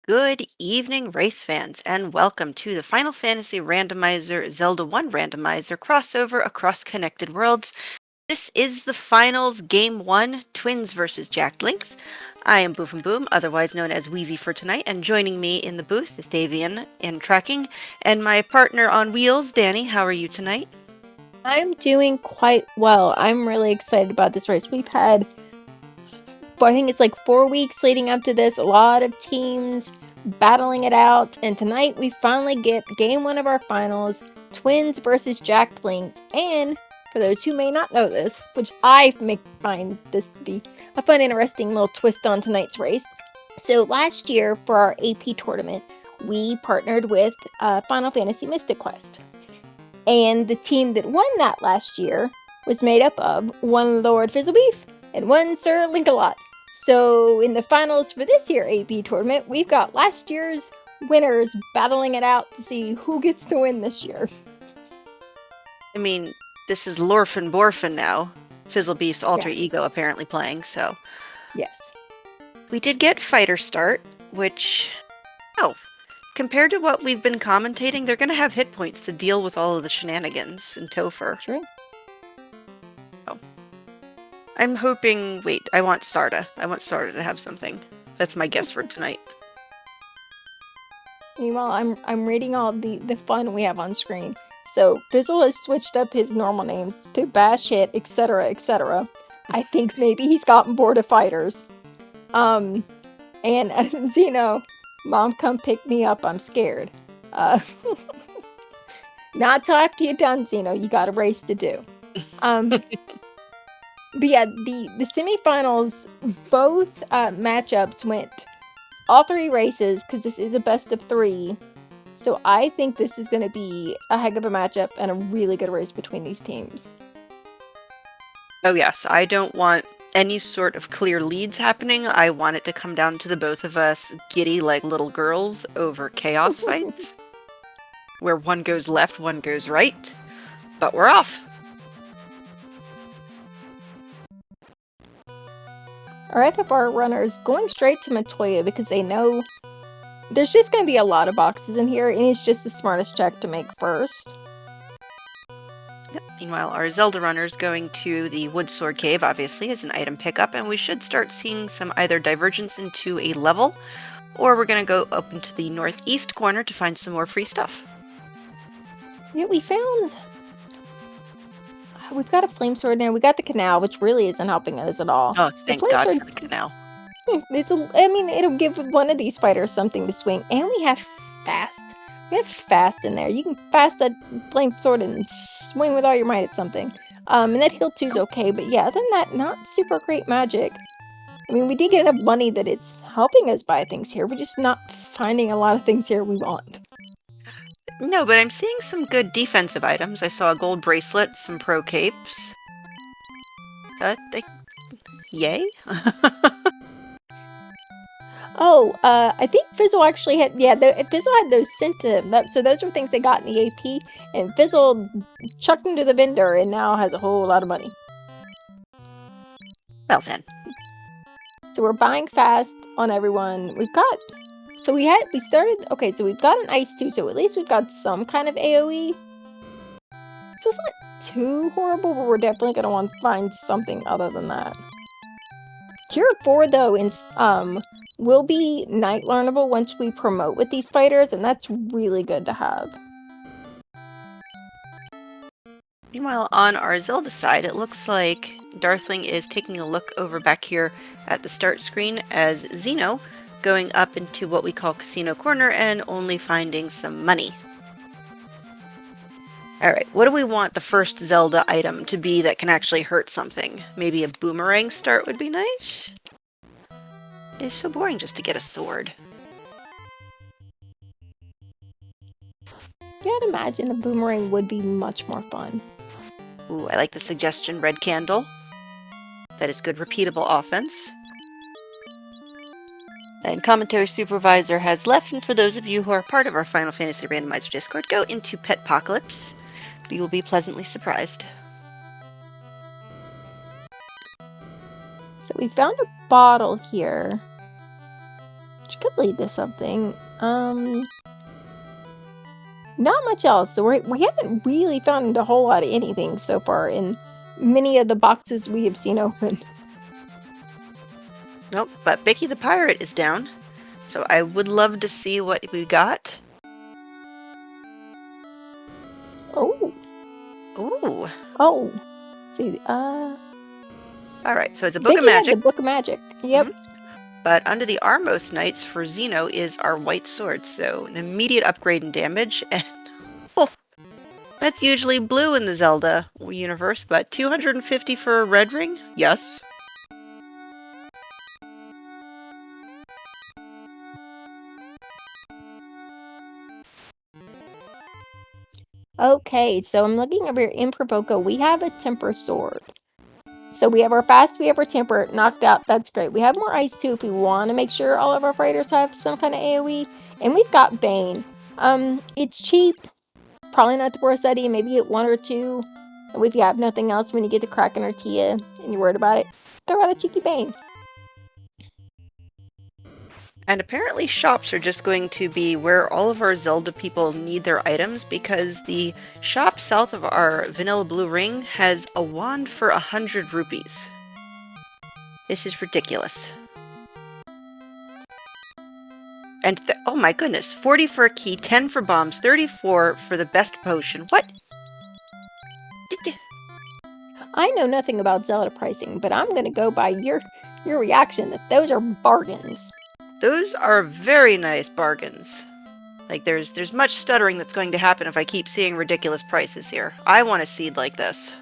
Good evening, race fans, and welcome to the Final Fantasy Randomizer Zelda 1 Randomizer crossover across connected worlds. This is the finals, Game 1, Twins versus Jack Links. I am Boof and Boom, otherwise known as Wheezy for tonight, and joining me in the booth is Davian in tracking, and my partner on wheels, Danny. How are you tonight? I'm doing quite well. I'm really excited about this race. We've had, I think it's like 4 weeks leading up to this, a lot of teams battling it out, and tonight we finally get game one of our finals, Twins versus Jack Links. And for those who may not know this, which I find this to be a fun, interesting little twist on tonight's race. So last year for our AP tournament, we partnered with Final Fantasy Mystic Quest. And the team that won that last year was made up of one Lord Fizzlebeef and one Sir Linkalot. So in the finals for this year AP tournament, we've got last year's winners battling it out to see who gets to win this year. I mean, this is Lorfin Borfin now, Fizzlebeef's alter ego apparently playing, so. Yes. We did get Fighter Start, which, compared to what we've been commentating, they're going to have hit points to deal with all of the shenanigans in Topher. True. Oh. I'm hoping, I want Sarda. I want Sarda to have something. That's my guess for tonight. Meanwhile, I'm reading all the fun we have on screen. So Fizzle has switched up his normal names to Bash Hit, etc., etc. I think maybe he's gotten bored of fighters. And Zeno, Mom, come pick me up. I'm scared. Not till after you're done, Zeno. You got a race to do. But yeah, the semifinals, both matchups went all three races because this is a best of three. So I think this is going to be a heck of a matchup and a really good race between these teams. Oh yes, I don't want any sort of clear leads happening. I want it to come down to the both of us giddy like little girls over chaos fights, where one goes left, one goes right, but we're off. Our FFR runners going straight to Matoya because they know there's just going to be a lot of boxes in here, and it's just the smartest check to make first. Yep. Meanwhile, our Zelda runners going to the Woodsword Cave, obviously, as an item pickup, and we should start seeing some either divergence into a level, or we're going to go up into the northeast corner to find some more free stuff. Yeah, we've got a flame sword now. We got the canal, which really isn't helping us at all. Oh, thank God for the canal. It'll give one of these fighters something to swing, and we have fast. We have fast in there. You can fast that flame sword and swing with all your might at something. And that heal 2 is okay, but yeah, other than that, not super great magic. I mean, we did get enough money that it's helping us buy things here. We're just not finding a lot of things here we want. No, but I'm seeing some good defensive items. I saw a gold bracelet, some pro capes. Yay? I think Fizzle actually had, Fizzle had those sent to him. So those are things they got in the AP, and Fizzle chucked them to the vendor and now has a whole lot of money. Well then. So we're buying fast on everyone. We've got, so we've got an ice too, so at least we've got some kind of AoE. So it's not too horrible, but we're definitely going to want to find something other than that. Cure 4, though, will be night learnable once we promote with these fighters, and that's really good to have. Meanwhile, on our Zelda side, it looks like Darthling is taking a look over back here at the start screen as Zeno going up into what we call Casino Corner and only finding some money. Alright, what do we want the first Zelda item to be that can actually hurt something? Maybe a boomerang start would be nice? It's so boring just to get a sword. Yeah, I'd imagine a boomerang would be much more fun. Ooh, I like the suggestion, red candle. That is good repeatable offense. And Commentary Supervisor has left, and for those of you who are part of our Final Fantasy Randomizer Discord, go into Petpocalypse. You will be pleasantly surprised. So we found a bottle here. which could lead to something. Not much else. So we haven't really found a whole lot of anything so far in many of the boxes we have seen open. Nope, but Bicky the Pirate is down. So I would love to see what we got. Oh. Ooh. Oh. See, Alright, so it's a Book of Vicky had Magic. the Book of Magic. Yep. But under the Armos Knights for Xeno is our white sword, so an immediate upgrade in damage, and that's usually blue in the Zelda universe, but 250 for a red ring? Yes. Okay, so I'm looking over here in Provoco. We have a Temper Sword. So we have our Fast, we have our Temper knocked out. That's great. We have more Ice too if we want to make sure all of our fighters have some kind of AoE. And we've got Bane. It's cheap. Probably not the worst idea. Maybe get one or two. And if you have nothing else, when you get the Kraken or Tia and you're worried about it, throw out a cheeky Bane. And apparently shops are just going to be where all of our Zelda people need their items, because the shop south of our Vanilla Blue Ring has a wand for 100 rupees. This is ridiculous. And oh my goodness, 40 for a key, 10 for bombs, 34 for the best potion. What? I know nothing about Zelda pricing, but I'm gonna go by your reaction that those are bargains. Those are very nice bargains. Like, there's much stuttering that's going to happen if I keep seeing ridiculous prices here. I want a seed like this.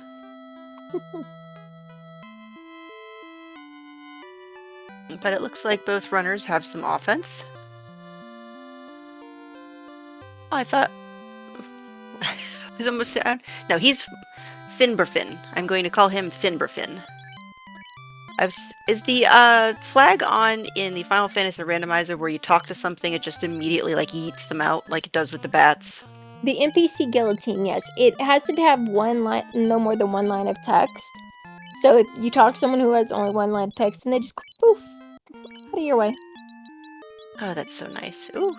But it looks like both runners have some offense. Oh, I thought... he's almost... No, he's Finberfin. I'm going to call him Finberfin. Is the flag on in the Final Fantasy randomizer where you talk to something, it just immediately like yeets them out like it does with the bats? The NPC guillotine, yes. It has to have one line, no more than one line of text. So if you talk to someone who has only one line of text, and they just go poof out of your way. Oh, that's so nice. Ooh.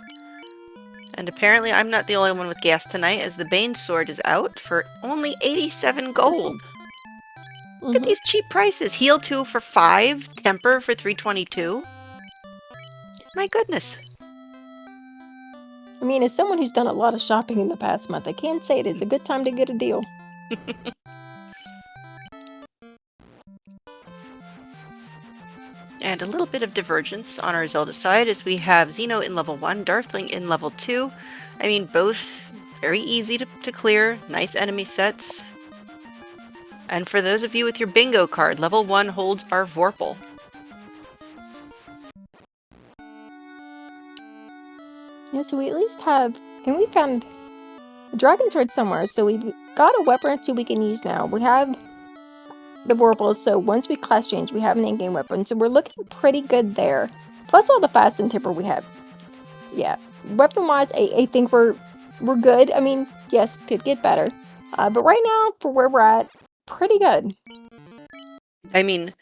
And apparently I'm not the only one with gas tonight, as the Bane sword is out for only 87 gold. Look at these cheap prices. Heal 2 for 5, Temper for 322. My goodness. I mean, as someone who's done a lot of shopping in the past month, I can say it is a good time to get a deal. And a little bit of divergence on our Zelda side, as we have Xeno in level 1, Darthling in level 2. I mean, both very easy to clear, nice enemy sets. And for those of you with your bingo card, level 1 holds our Vorpal. Yeah, so we at least have, and we found a dragon sword somewhere, so we've got a weapon or two we can use now. We have the Vorpal, so once we class change, we have an in-game weapon, so we're looking pretty good there. Plus all the fast and temper we have. Yeah, weapon-wise, I think we're good. I mean, yes, could get better. But right now, for where we're at, pretty good. I mean,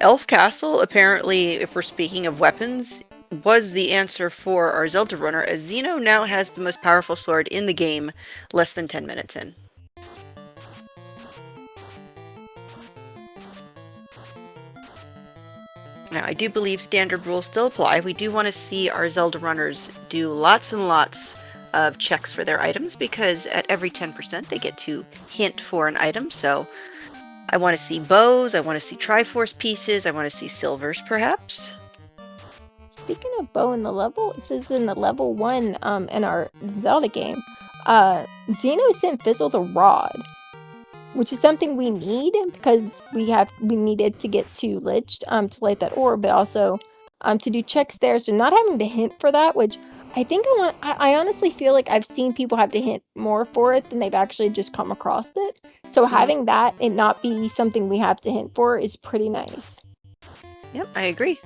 Elf Castle, apparently, if we're speaking of weapons, was the answer for our Zelda runner, as Xeno now has the most powerful sword in the game, less than 10 minutes in. Now, I do believe standard rules still apply. We do want to see our Zelda runners do lots and lots of checks for their items, because at every 10% they get to hint for an item, so I want to see bows, I want to see Triforce pieces, I want to see silvers, perhaps. Speaking of bow in the level, this is in the level 1 in our Zelda game. Xeno sent Fizzle the Rod, which is something we need because we needed to get to Lich to light that orb, but also to do checks there. So not having to hint for that, which I think I honestly feel like I've seen people have to hint more for it than they've actually just come across it. So having that and not be something we have to hint for is pretty nice. Yep, I agree.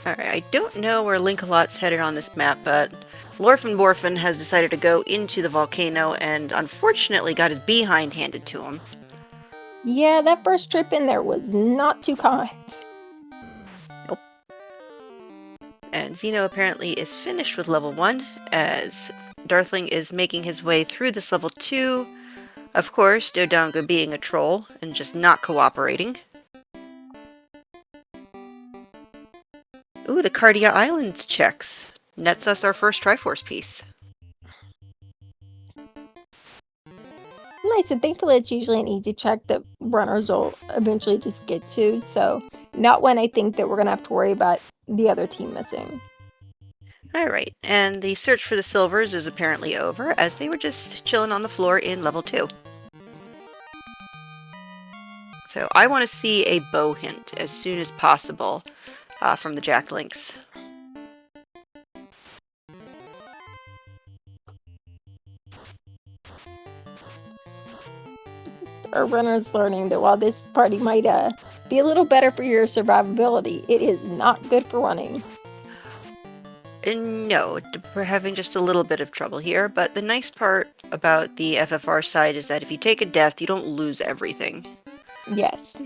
Alright, I don't know where Link-a-Lot's headed on this map, but Lorfin has decided to go into the volcano and unfortunately got his behind handed to him. Yeah, that first trip in there was not too kind. Nope. And Zeno apparently is finished with level 1, as Darthling is making his way through this level 2. Of course, Dodongo being a troll and just not cooperating. Ooh, the Cardia Islands checks. Nets us our first Triforce piece. Nice, and thankfully it's usually an easy check that runners will eventually just get to, so not one I think that we're going to have to worry about the other team missing. Alright, and the search for the silvers is apparently over, as they were just chilling on the floor in level 2. So I want to see a bow hint as soon as possible from the Jacklings. Our runner's learning that while this party might be a little better for your survivability, it is not good for running. No, we're having just a little bit of trouble here, but the nice part about the FFR side is that if you take a death, you don't lose everything. Yes.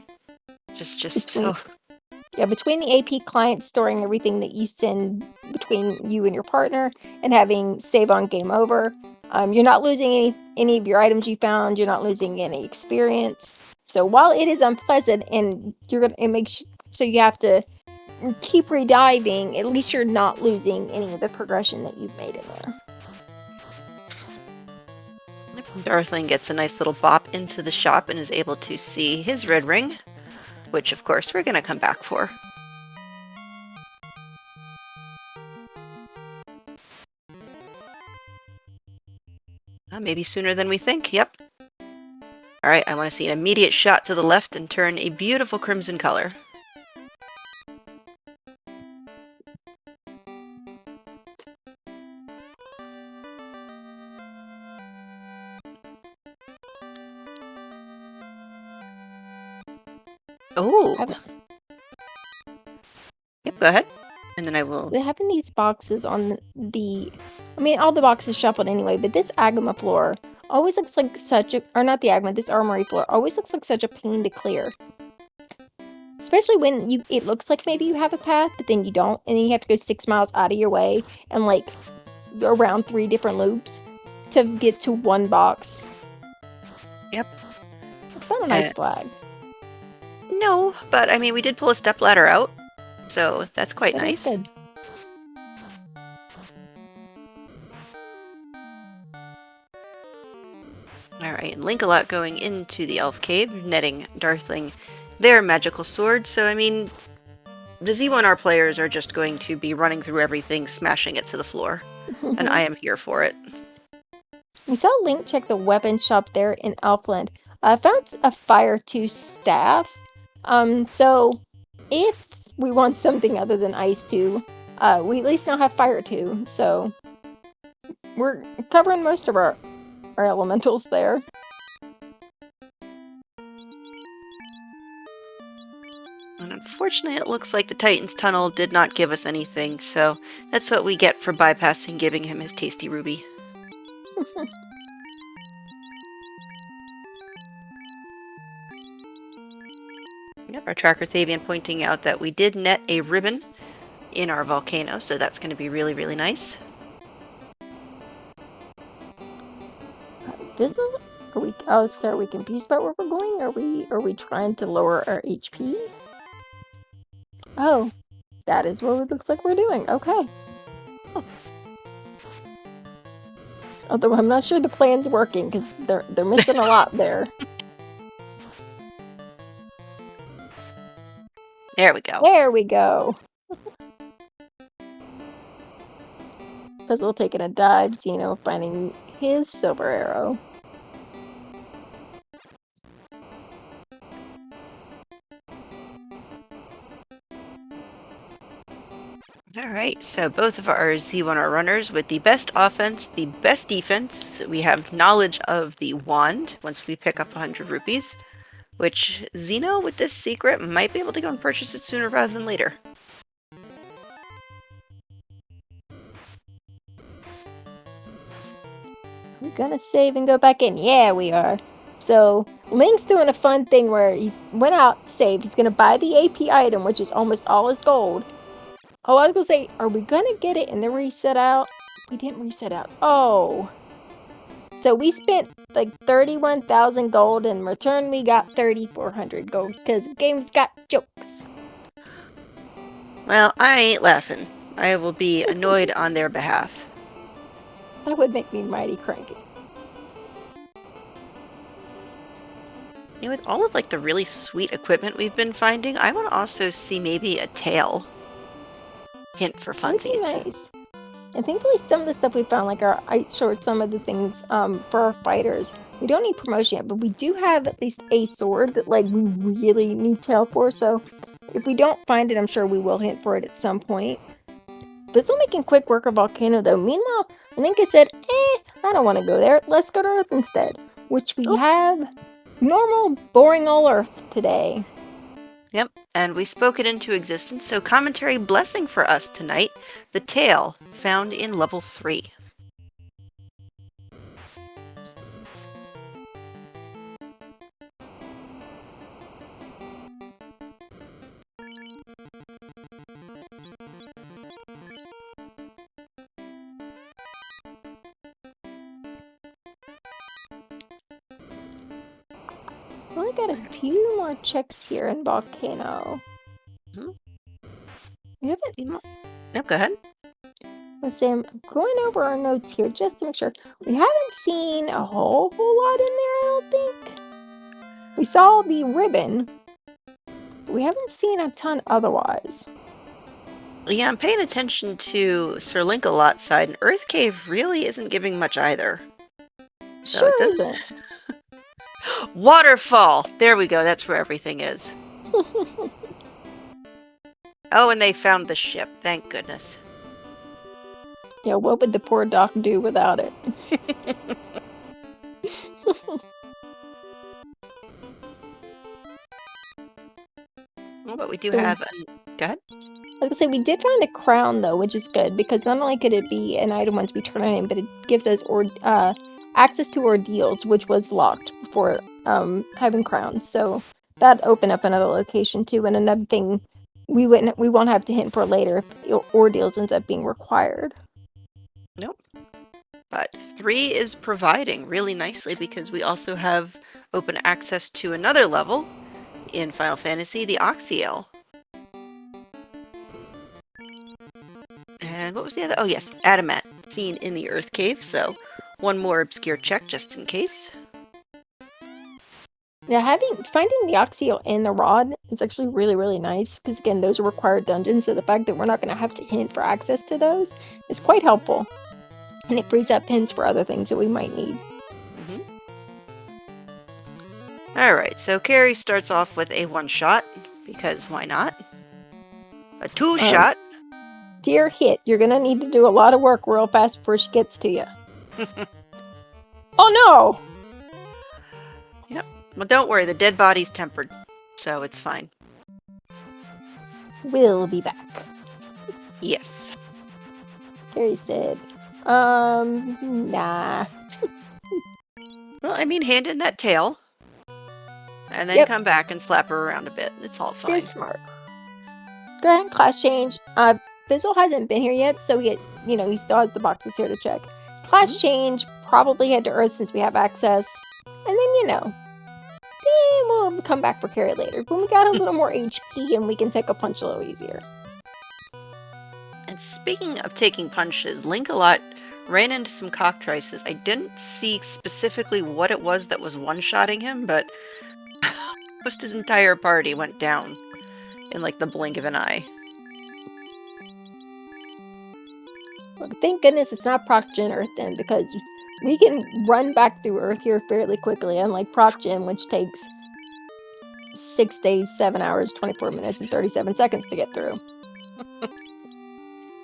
Just so... Between the AP client storing everything that you send between you and your partner and having save on game over, you're not losing any of your items you found. You're not losing any experience. So while it is unpleasant and it makes so you have to keep rediving, at least you're not losing any of the progression that you've made in there. Darthling gets a nice little bop into the shop and is able to see his red ring, which of course we're going to come back for. Maybe sooner than we think, yep. Alright, I want to see an immediate shot to the left and turn a beautiful crimson color. Oh! Yep, go ahead. And then I will... Having these boxes on all the boxes shuffled anyway, but this Agama floor always looks like this armory floor always looks like such a pain to clear. Especially when it looks like maybe you have a path, but then you don't, and then you have to go 6 miles out of your way and like go around 3 different loops to get to one box. Yep. It's not a nice flag. No, but I mean, we did pull a stepladder out, so that's quite nice. Good. Alright, and Link-a-Lot going into the Elf Cave, netting Darthling their magical sword, so I mean, the Z1R players are just going to be running through everything, smashing it to the floor, and I am here for it. We saw Link check the weapon shop there in Elfland. I found a Fire 2 staff, so if we want something other than Ice 2, we at least now have Fire 2, so we're covering most of our elementals there. And unfortunately, it looks like the Titan's Tunnel did not give us anything, so that's what we get for bypassing giving him his tasty ruby. Yep, our tracker Thavian pointing out that we did net a ribbon in our volcano, so that's going to be really, really nice. Fizzle? Are we confused about where we're going? Are we trying to lower our HP? Oh, that is what it looks like we're doing. Okay. Oh. Although I'm not sure the plan's working because they're missing a lot there. There we go. There we go. Fizzle taking a dive, Zeno finding his silver arrow. Alright, so both of our Z1R runners with the best offense, the best defense. We have knowledge of the wand once we pick up 100 rupees, which Zeno, with this secret, might be able to go and purchase it sooner rather than later. We're gonna save and go back in. Yeah, we are. So Link's doing a fun thing where he's went out, saved. He's gonna buy the AP item, which is almost all his gold. Oh, I was gonna say, are we gonna get it in the reset out? We didn't reset out. Oh. So we spent like 31,000 gold, and in return we got 3,400 gold because games got jokes. Well, I ain't laughing. I will be annoyed on their behalf. That would make me mighty cranky. With all of like the really sweet equipment we've been finding, I want to also see maybe a tail. Hint for That would be funsies. nice. And thankfully, some of the stuff we found, like our ice short, some of the things for our fighters, we don't need promotion yet, but we do have at least a sword that like we really need tail for. So if we don't find it, I'm sure we will hint for it at some point. But still making quick work of Volcano though. Meanwhile, Linka said, I don't want to go there. Let's go to Earth instead. Which we have normal, boring old Earth today. Yep, and we spoke it into existence, so commentary blessing for us tonight, the tail found in level 3. We only got a few more checks here in Volcano. Hmm? We haven't. No, go ahead. Let's say I'm going over our notes here just to make sure. We haven't seen a whole lot in there, I don't think. We saw the ribbon, but we haven't seen a ton otherwise. Yeah, I'm paying attention to Sir Link-a-Lot side, and Earth Cave really isn't giving much either. So Sure it doesn't. isn't. Waterfall! There we go, that's where everything is. Oh, and they found the ship, thank goodness. Yeah, what would the poor doc do without it? Well, but we do So have... Go ahead. like I say, we did find the crown though, which is good because not only could it be an item once we turn it in, but it gives us access to ordeals, which was locked before having crowns. So that opened up another location too, and another thing we won't have to hint for later if ordeals ends up being required. Nope. But 3 is providing really nicely because we also have open access to another level in Final Fantasy, the Oxyale. And what was the other? Oh yes, Adamant, seen in the Earth Cave, so one more obscure check just in case. Now, finding the Oxyal and the Rod is actually really, really nice because again, those are required dungeons, so the fact that we're not going to have to hint for access to those is quite helpful. And it frees up hints for other things that we might need. Alright, so Carrie starts off with a 1-shot, because why not? A 2-shot. Dear Hit, you're going to need to do a lot of work real fast before she gets to you. Oh no! Yep. Well, don't worry, the dead body's tempered, so it's fine. We'll be back. Yes. Carrie said, nah. Well, I mean, hand in that tail, and then come back and slap her around a bit. It's all fine. It's smart. Go ahead and class change. Bizzle hasn't been here yet, so he still has the boxes here to check. Class change, probably head to Earth since we have access. And then, we'll come back for Carrie later. When we got a little more HP and we can take a punch a little easier. And speaking of taking punches, Link-a-Lot ran into some cockatrices. I didn't see specifically what it was that was one-shotting him, but almost his entire party went down in like the blink of an eye. Look, thank goodness it's not Proc-Gen Earth then, because we can run back through Earth here fairly quickly, unlike Proc-Gen, which takes 6 days, 7 hours, 24 minutes, and 37 seconds to get through.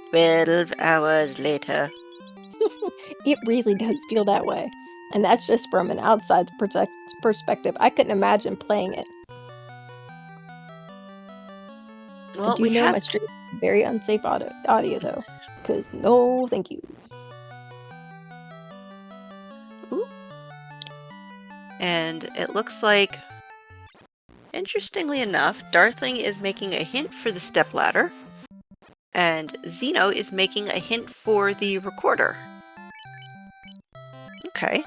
12 hours later. It really does feel that way. And that's just from an outside perspective. I couldn't imagine playing it. Well, I do know my stream is very unsafe audio though. Because no, thank you. Ooh. And it looks like, interestingly enough, Darthling is making a hint for the stepladder. And Zeno is making a hint for the recorder. Okay.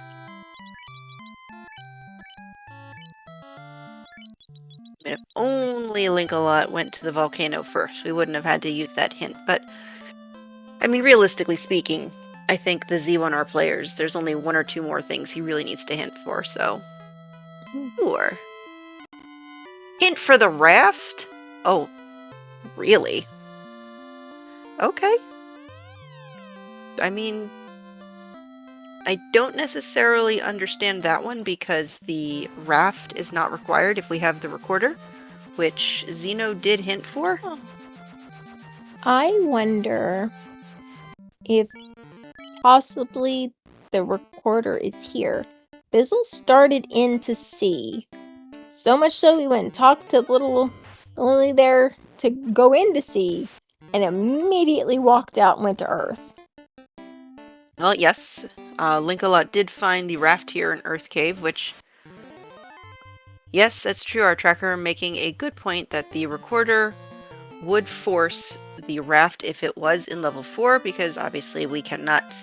If only Link-A-Lot went to the volcano first, we wouldn't have had to use that hint. But, I mean, realistically speaking, I think the Z1R players, there's only one or two more things he really needs to hint for, so... Sure. Hint for the raft? Oh, really? Okay. I mean, I don't necessarily understand that one because the raft is not required if we have the recorder, which Zeno did hint for. I wonder if possibly the recorder is here. Bizzle started in to sea. So much so we went and talked to little Lily there to go in to sea, and immediately walked out and went to Earth. Well, yes, Link-A-Lot did find the raft here in Earth Cave, which... Yes, that's true. Our tracker making a good point that the recorder would force the raft if it was in level 4, because obviously we cannot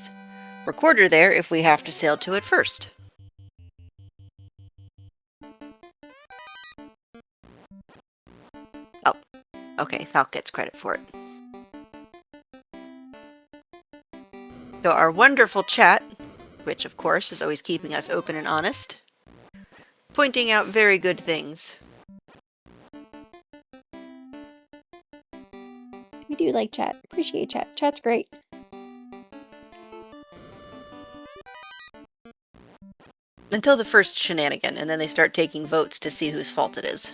record her there if we have to sail to it first. Oh, okay, Falk gets credit for it. So our wonderful chat, which of course is always keeping us open and honest, pointing out very good things. We do like chat. Appreciate chat. Chat's great. Until the first shenanigan, and then they start taking votes to see whose fault it is.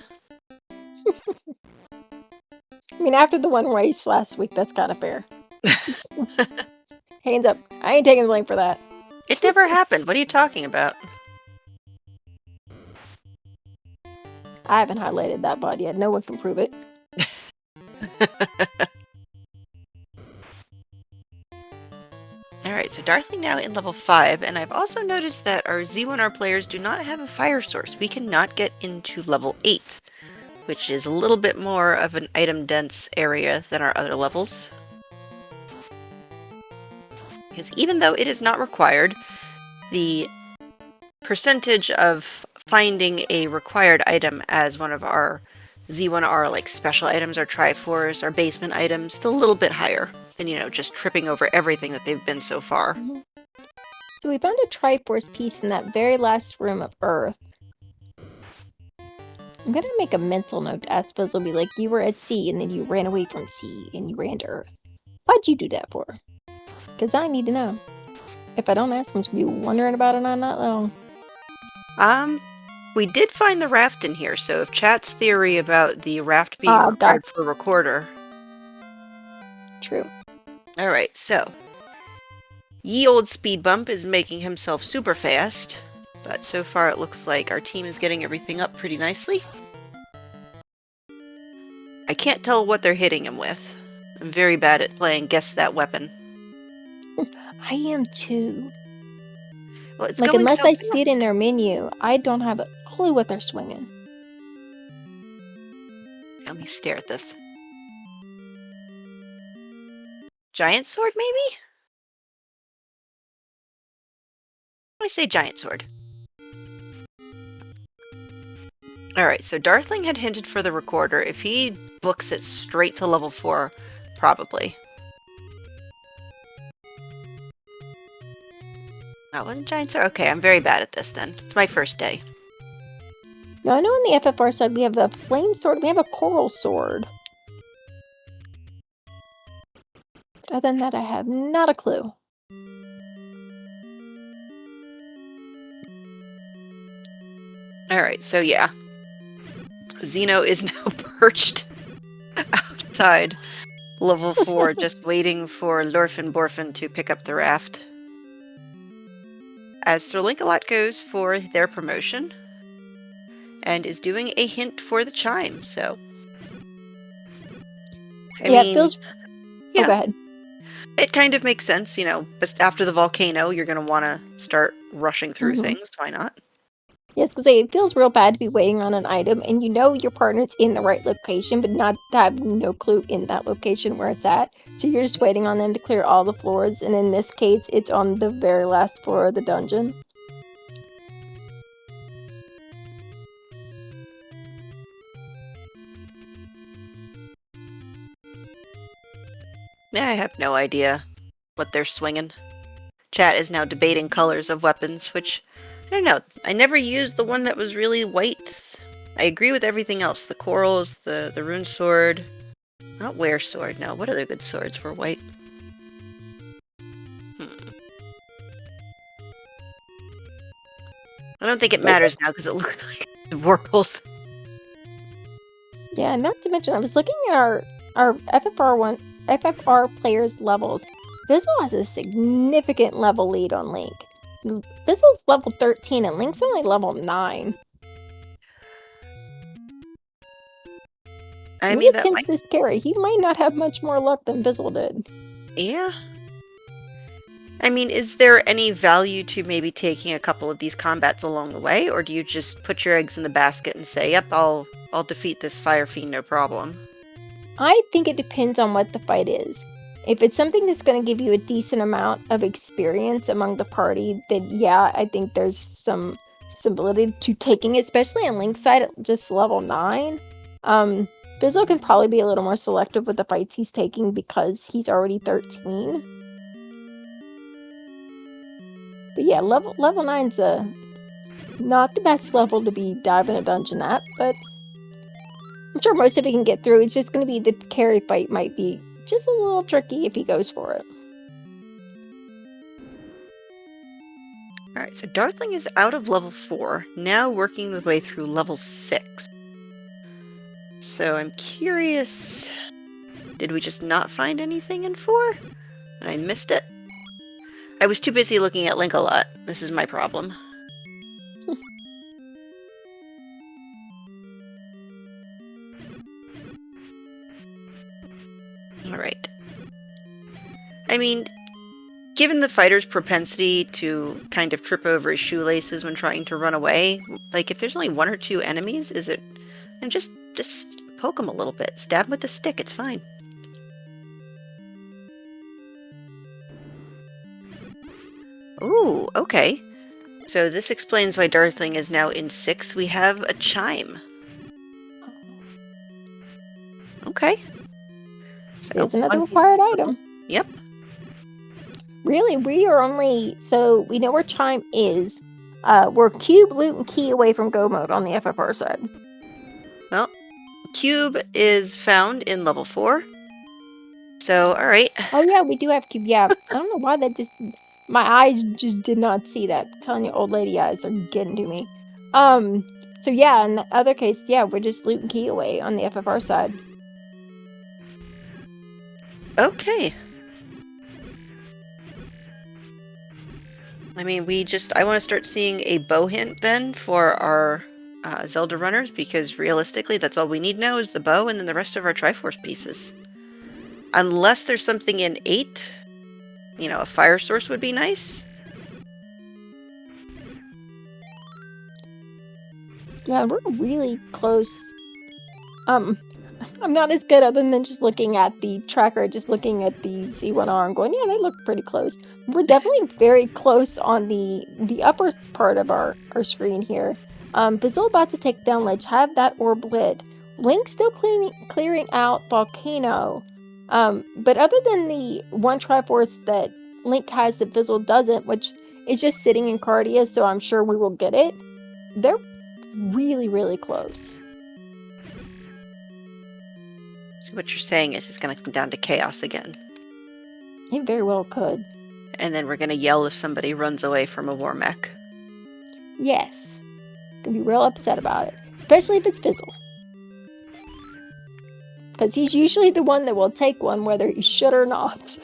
I mean, after the one race last week, that's kind of fair. Hands up. I ain't taking the blame for that. It never happened. What are you talking about? I haven't highlighted that bot yet. No one can prove it. Alright, so Darthling now in level 5, and I've also noticed that our Z1R players do not have a fire source. We cannot get into level 8, which is a little bit more of an item-dense area than our other levels. Because even though it is not required, the percentage of finding a required item as one of our Z1R like special items, our Triforce, our basement items, it's a little bit higher than, you know, just tripping over everything that they've been so far. So we found a Triforce piece in that very last room of Earth. I'm gonna make a mental note to ask Fizzle, be like, you were at sea and then you ran away from sea and you ran to Earth. Why'd you do that for? Because I need to know. If I don't ask, I'm just gonna be wondering about it all night long. We did find the raft in here, so if chat's theory about the raft being required for recorder... True. Alright, so... Ye old speed bump is making himself super fast, but so far it looks like our team is getting everything up pretty nicely. I can't tell what they're hitting him with. I'm very bad at playing Guess That Weapon. I am too. Well, it's like, going unless so I fast. see it in their menu, I don't have a clue what they're swinging. Let me stare at this. Giant sword, maybe? I say giant sword. Alright, so Darthling had hinted for the recorder. If he books it straight to level 4, probably. That wasn't giant sword? Okay, I'm very bad at this then. It's my first day. Now, I know on the FFR side we have a flame sword, we have a coral sword. But other than that, I have not a clue. Alright, so yeah. Zeno is now perched outside level 4, just waiting for Lorfin Borfin to pick up the raft. As Sir Link-A-Lot goes for their promotion, and is doing a hint for the chime, so... I mean, it feels... yeah, oh, go ahead. It kind of makes sense, you know, but after the volcano, you're going to want to start rushing through things, why not? Yes, because it feels real bad to be waiting on an item, and you know your partner's in the right location, but not to have no clue in that location where it's at. So you're just waiting on them to clear all the floors, and in this case, it's on the very last floor of the dungeon. Yeah, I have no idea what they're swinging. Chat is now debating colors of weapons, which, I don't know, I never used the one that was really white. I agree with everything else. The corals, the rune sword. Not wear sword, no. What other good swords for white? Hmm. I don't think it matters now because it looks like Warples. Yeah, not to mention, I was looking at our FFR players' levels. Fizzle has a significant level lead on Link. Fizzle's level 13 and Link's only level 9. I Me mean, that attempts might... this carry. He might not have much more luck than Fizzle did. Yeah. I mean, is there any value to maybe taking a couple of these combats along the way, or do you just put your eggs in the basket and say, yep, I'll defeat this Fire Fiend, no problem? I think it depends on what the fight is. If it's something that's going to give you a decent amount of experience among the party, then yeah, I think there's some stability to taking it, especially on Link's side at just level 9. Fizzle can probably be a little more selective with the fights he's taking because he's already 13. But yeah, level 9's not the best level to be diving a dungeon at, but I'm sure most of it can get through. It's just going to be the carry fight might be just a little tricky if he goes for it. Alright, so Darthling is out of level 4, now working the way through level 6. So I'm curious, did we just not find anything in 4? And I missed it? I was too busy looking at Link a lot. This is my problem. Alright. I mean, given the fighter's propensity to kind of trip over his shoelaces when trying to run away, like if there's only 1 or 2 enemies, is it... And just poke him a little bit. Stab him with a stick, it's fine. Ooh, okay. So this explains why Darthling is now in 6. We have a chime. Okay. So There's another one piece of required the item. puzzle. Yep. Really, we are only... So, we know where Chime is. We're Cube, Loot, and Key away from Go Mode on the FFR side. Well, Cube is found in level 4. So, alright. Oh yeah, we do have Cube. Yeah, I don't know why that just... My eyes just did not see that. I'm telling you, old lady eyes are getting to me. So yeah, in the other case, yeah, we're just Loot and Key away on the FFR side. Okay. I mean, I want to start seeing a bow hint then for our Zelda runners, because realistically, that's all we need now is the bow and then the rest of our Triforce pieces. Unless there's something in 8, you know, a fire source would be nice. Yeah, we're really close. I'm not as good other than just looking at the tracker, just looking at the Z1R and going, yeah, they look pretty close. We're definitely very close on the upper part of our screen here. Fizzle about to take down Ledge, have that orb lit. Link still clearing out Volcano. But other than the one Triforce that Link has that Fizzle doesn't, which is just sitting in Cardia, so I'm sure we will get it, they're really, really close. So what you're saying is it's going to come down to chaos again. It very well could. And then we're going to yell if somebody runs away from a war mech. Yes. Gonna be real upset about it. Especially if it's Fizzle. Because he's usually the one that will take one whether he should or not.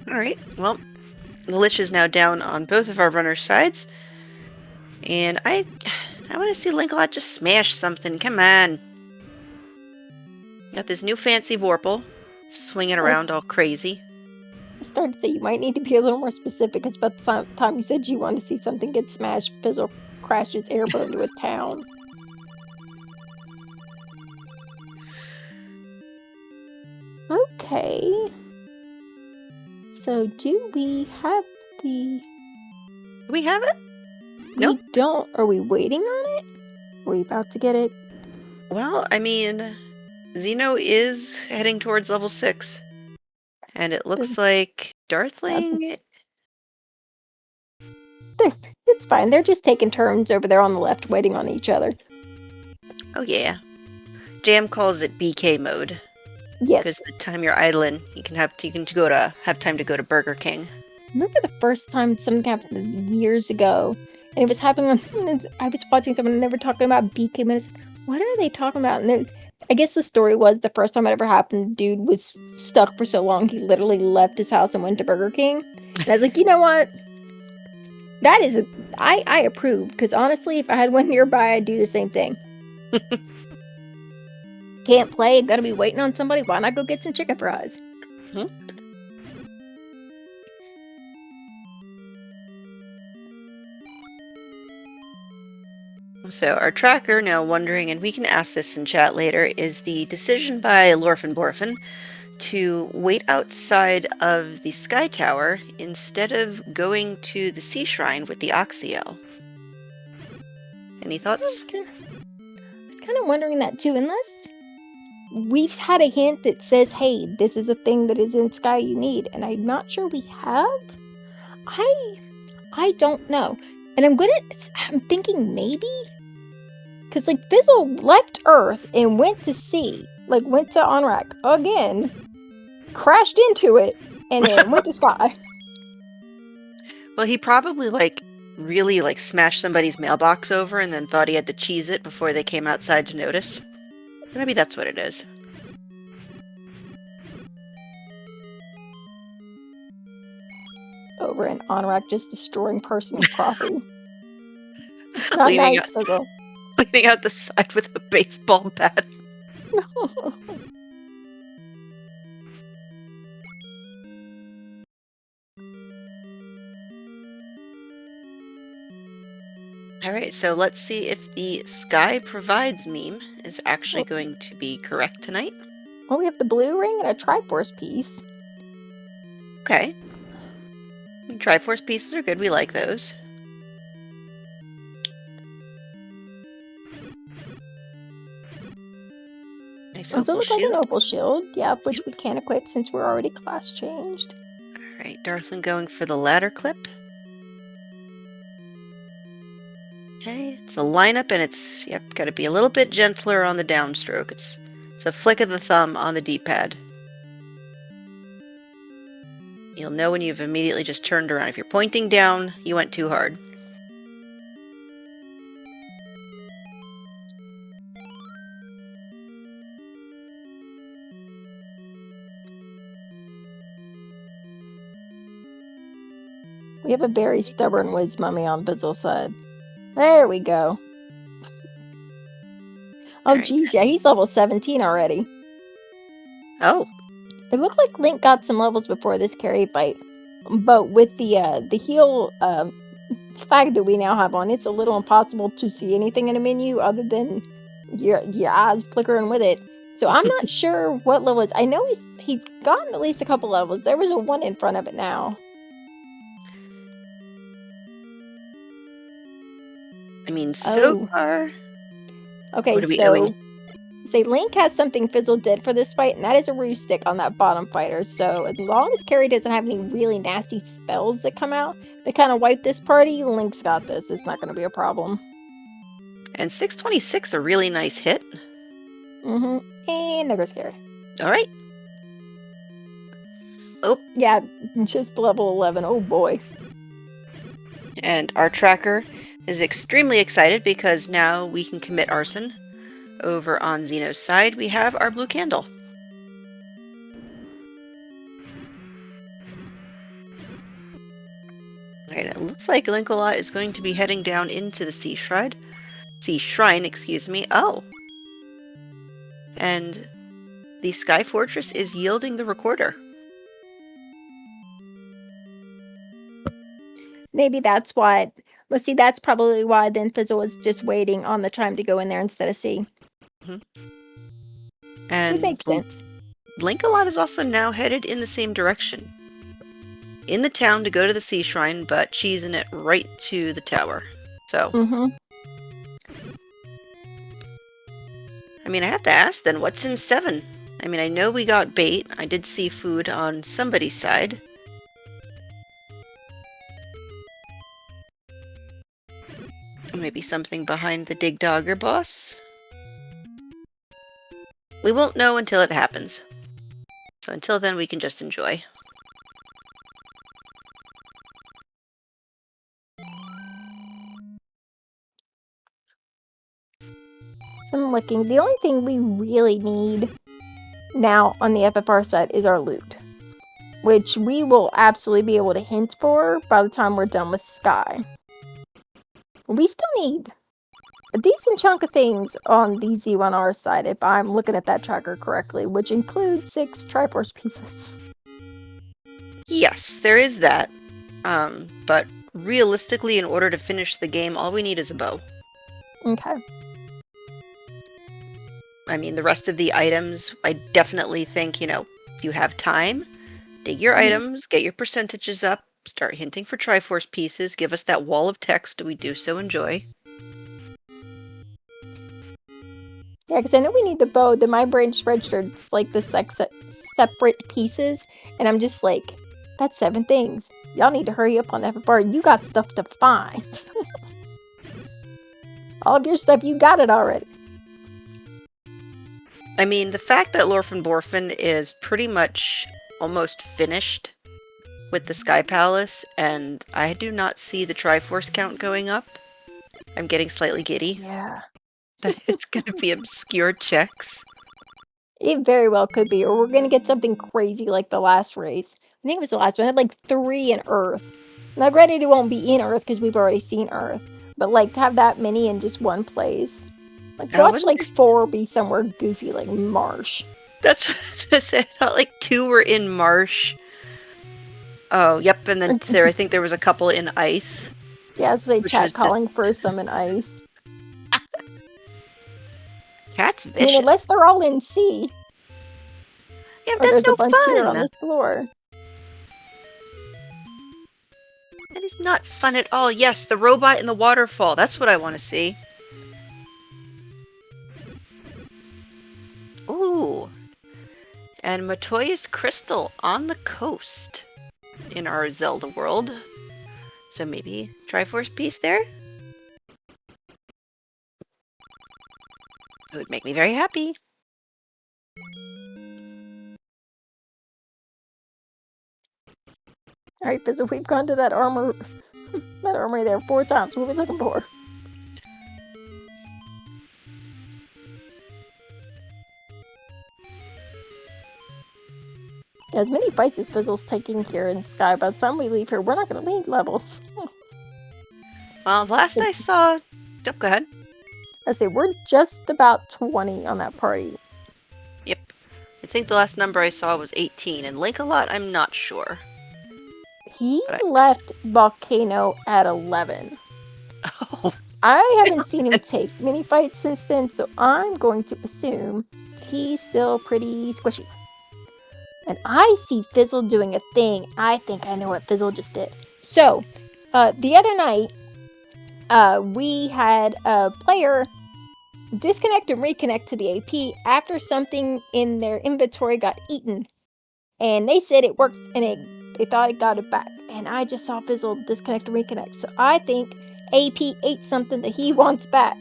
Alright, well, the Lich is now down on both of our runners' sides. And I want to see Linkalot just smash something. Come on. Got this new fancy Vorpal. swinging Or around all crazy. I started to say you might need to be a little more specific. It's about the time you said you wanted to see something get smashed, fizzle, crash its airboat into a town. Okay. So do we have the... Do we have it? We Nope. don't. Are we waiting on it? Are we about to get it? Well, I mean, Xeno is heading towards level 6. And it looks like Darthling... It's fine. They're just taking turns over there on the left, waiting on each other. Oh yeah. Jam calls it BK mode. Yes. Because the time you're idling, you can have time to go to Burger King. Remember the first time something happened years ago, and it was happening on. I was watching someone and they were talking about BK minutes. What are they talking about? And then, I guess the story was the first time it ever happened, the dude was stuck for so long he literally left his house and went to Burger King. And I was like, you know what? That is I approve, because honestly, if I had one nearby, I'd do the same thing. Can't play, gotta be waiting on somebody. Why not go get some chicken fries? Hmm? So our tracker, now wondering, and we can ask this in chat later, is the decision by Lorfin Borfin to wait outside of the Sky Tower instead of going to the Sea Shrine with the Oxio. Any thoughts? I was kind of wondering that too, unless we've had a hint that says, hey, this is a thing that is in Sky you need, and I'm not sure we have. I don't know. And I'm thinking maybe? Because, like, Fizzle left Earth and went to sea. Like, went to Onrak again. Crashed into it. And then went to Sky. Well, he probably, really, smashed somebody's mailbox over and then thought he had to cheese it before they came outside to notice. Maybe that's what it is. Over in Onrak, just destroying personal property. It's not Leaning nice, Fizzle. Leaning out the side with a baseball bat. Alright, so let's see if the Sky Provides meme is actually going to be correct tonight. Well, we have the blue ring and a Triforce piece. Okay. Triforce pieces are good, we like those. Nice Also opal looks like shield. an opal shield, yeah, which we can't equip since we're already class changed. Alright, Darthling going for the ladder clip. Okay, it's a lineup and it's, gotta be a little bit gentler on the downstroke. It's a flick of the thumb on the D-pad. You'll know when you've immediately just turned around. If you're pointing down, you went too hard. We have a very stubborn Wiz Mummy on Bizzle's side. There we go. Oh, Alright. geez, yeah, he's level 17 already. Oh. It looked like Link got some levels before this carry fight, but with the heal flag that we now have on, it's a little impossible to see anything in a menu other than your eyes flickering with it. So I'm not sure what level it is. I know he's gotten at least a couple levels. There was a 1 in front of it now. I mean, so far... Okay, what are we so... doing? Say Link has something Fizzle did for this fight, and that is a Roo Stick on that bottom fighter. So as long as Carrie doesn't have any really nasty spells that come out that kind of wipe this party, Link's got this. It's not going to be a problem. And 626, a really nice hit. Mm-hmm. And there goes Carrie. Alright. Oh. Yeah, just level 11. Oh boy. And our tracker is extremely excited because now we can commit arson. Over on Xeno's side, we have our blue candle. Alright, it looks like Linkola is going to be heading down into the Sea Shrine, excuse me. Oh! And the Sky Fortress is yielding the recorder. Maybe that's why. But see, that's probably why then Fizzle was just waiting on the chime to go in there instead of C. Mhm. It And makes sense. Linkalot is also now headed in the same direction. In the town to go to the Sea Shrine, but cheesing it right to the tower. So, Mm-hmm. I mean, I have to ask then, what's in 7? I mean, I know we got bait. I did see food on somebody's side. Maybe something behind the Dig Dogger boss? We won't know until it happens. So until then, we can just enjoy. So I'm looking. The only thing we really need now on the FFR side is our loot, which we will absolutely be able to hint for by the time we're done with Sky. We still need a decent chunk of things on the Z1R side, if I'm looking at that tracker correctly, which includes 6 Triforce pieces. Yes, there is that. But realistically, in order to finish the game, all we need is a bow. Okay. I mean, the rest of the items, I definitely think, you have time, dig your items, get your percentages up, start hinting for Triforce pieces, give us that wall of text we do so enjoy. Yeah, because I know we need the bow. Then my brain just registered like the separate pieces, and I'm just like, that's 7 things. Y'all need to hurry up on FFR. You got stuff to find. All of your stuff, you got it already. I mean, the fact that Lorphan Borphin is pretty much almost finished with the Sky Palace, and I do not see the Triforce count going up. I'm getting slightly giddy Yeah. that it's going to be obscure checks. It very well could be, or we're gonna get something crazy like the last race. I think it was the last one. It had like 3 in Earth. Now, granted, it won't be in Earth because we've already seen Earth, but like to have that many in just one place. Like, I watch was like 4 be somewhere goofy like Marsh. That's what I was gonna say. I thought like 2 were in Marsh. Oh, yep, and then I think there was a couple in Ice. Yeah, it's like Which chat was calling for some in Ice. Cat's I mean, vicious. unless they're all in C. Yeah, Or that's there's no a bunch here on fun! this floor. That is not fun at all. Yes, the robot in the waterfall. That's what I want to see. Ooh. And Matoya's crystal on the coast in our Zelda world. So maybe Triforce piece there? It would make me very happy. Alright, Fizzle, we've gone to that armory there 4 times. What are we looking for? As many fights as Fizzle's taking here in Sky, by the time we leave here, we're not going to need levels. Well, last I saw... Oh, go ahead. I say, we're just about 20 on that party. Yep. I think the last number I saw was 18, and Linkalot, I'm not sure. He left Volcano at 11. Oh, I haven't seen him take many fights since then, so I'm going to assume he's still pretty squishy. And I see Fizzle doing a thing. I think I know what Fizzle just did. So, the other night, we had a player disconnect and reconnect to the AP after something in their inventory got eaten. And they said it worked and they thought it got it back. And I just saw Fizzle disconnect and reconnect. So I think AP ate something that he wants back.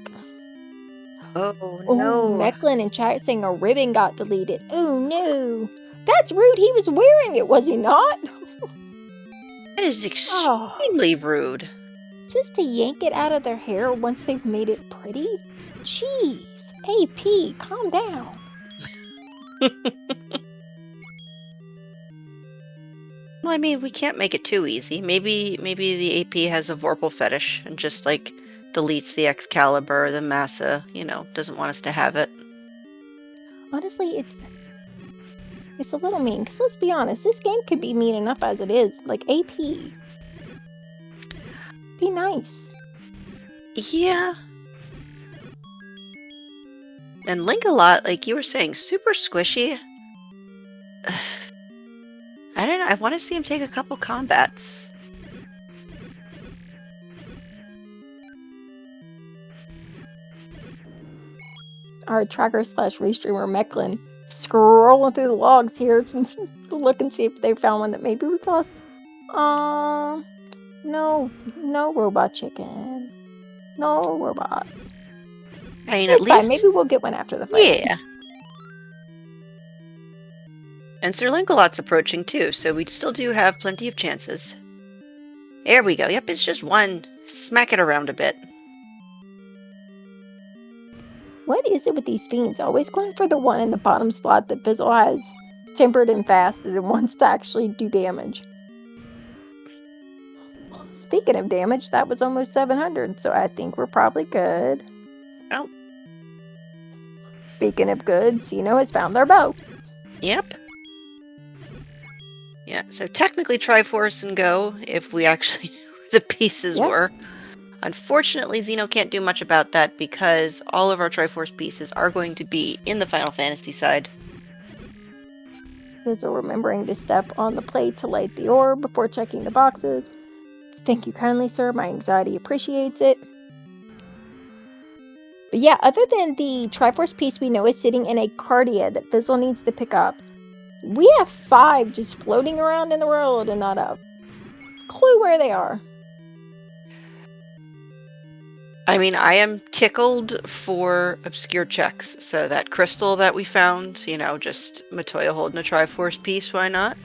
oh Oh, no. Mecklin in chat saying a ribbon got deleted. Oh no. That's rude. He was wearing it, was he not? That is extremely rude. Just to yank it out of their hair once they've made it pretty? Jeez. AP, calm down. Well, I mean, we can't make it too easy. Maybe the AP has a Vorpal fetish and just, like, deletes the Excalibur, the Massa, doesn't want us to have it. Honestly, It's a little mean, because let's be honest, this game could be mean enough as it is. Like, AP. Be nice. Yeah. And Link-a-Lot, like you were saying, super squishy. I don't know, I want to see him take a couple combats. Our tracker slash restreamer Mecklin scrolling through the logs here to look and see if they found one that maybe we lost. No robot chicken. No robot. I mean, It's at fine. least... Maybe we'll get one after the fight. Yeah. And Sir Link-a-Lot's approaching too, so we still do have plenty of chances. There we go. Yep, it's just one. Smack it around a bit. What is it with these fiends? Always going for the one in the bottom slot that Fizzle has tempered and fasted and wants to actually do damage. Speaking of damage, that was almost 700, so I think we're probably good. Oh. Speaking of good, Xeno has found their bow. Yep. Yeah, so technically Triforce and Go, if we actually knew where the pieces were. Unfortunately, Xeno can't do much about that because all of our Triforce pieces are going to be in the Final Fantasy side. Fizzle remembering to step on the plate to light the orb before checking the boxes. Thank you kindly, sir. My anxiety appreciates it. But yeah, other than the Triforce piece we know is sitting in a Cardia that Fizzle needs to pick up, we have 5 just floating around in the world and not a clue where they are. I mean, I am tickled for obscure checks. So that crystal that we found, you know, just Matoya holding a Triforce piece, why not?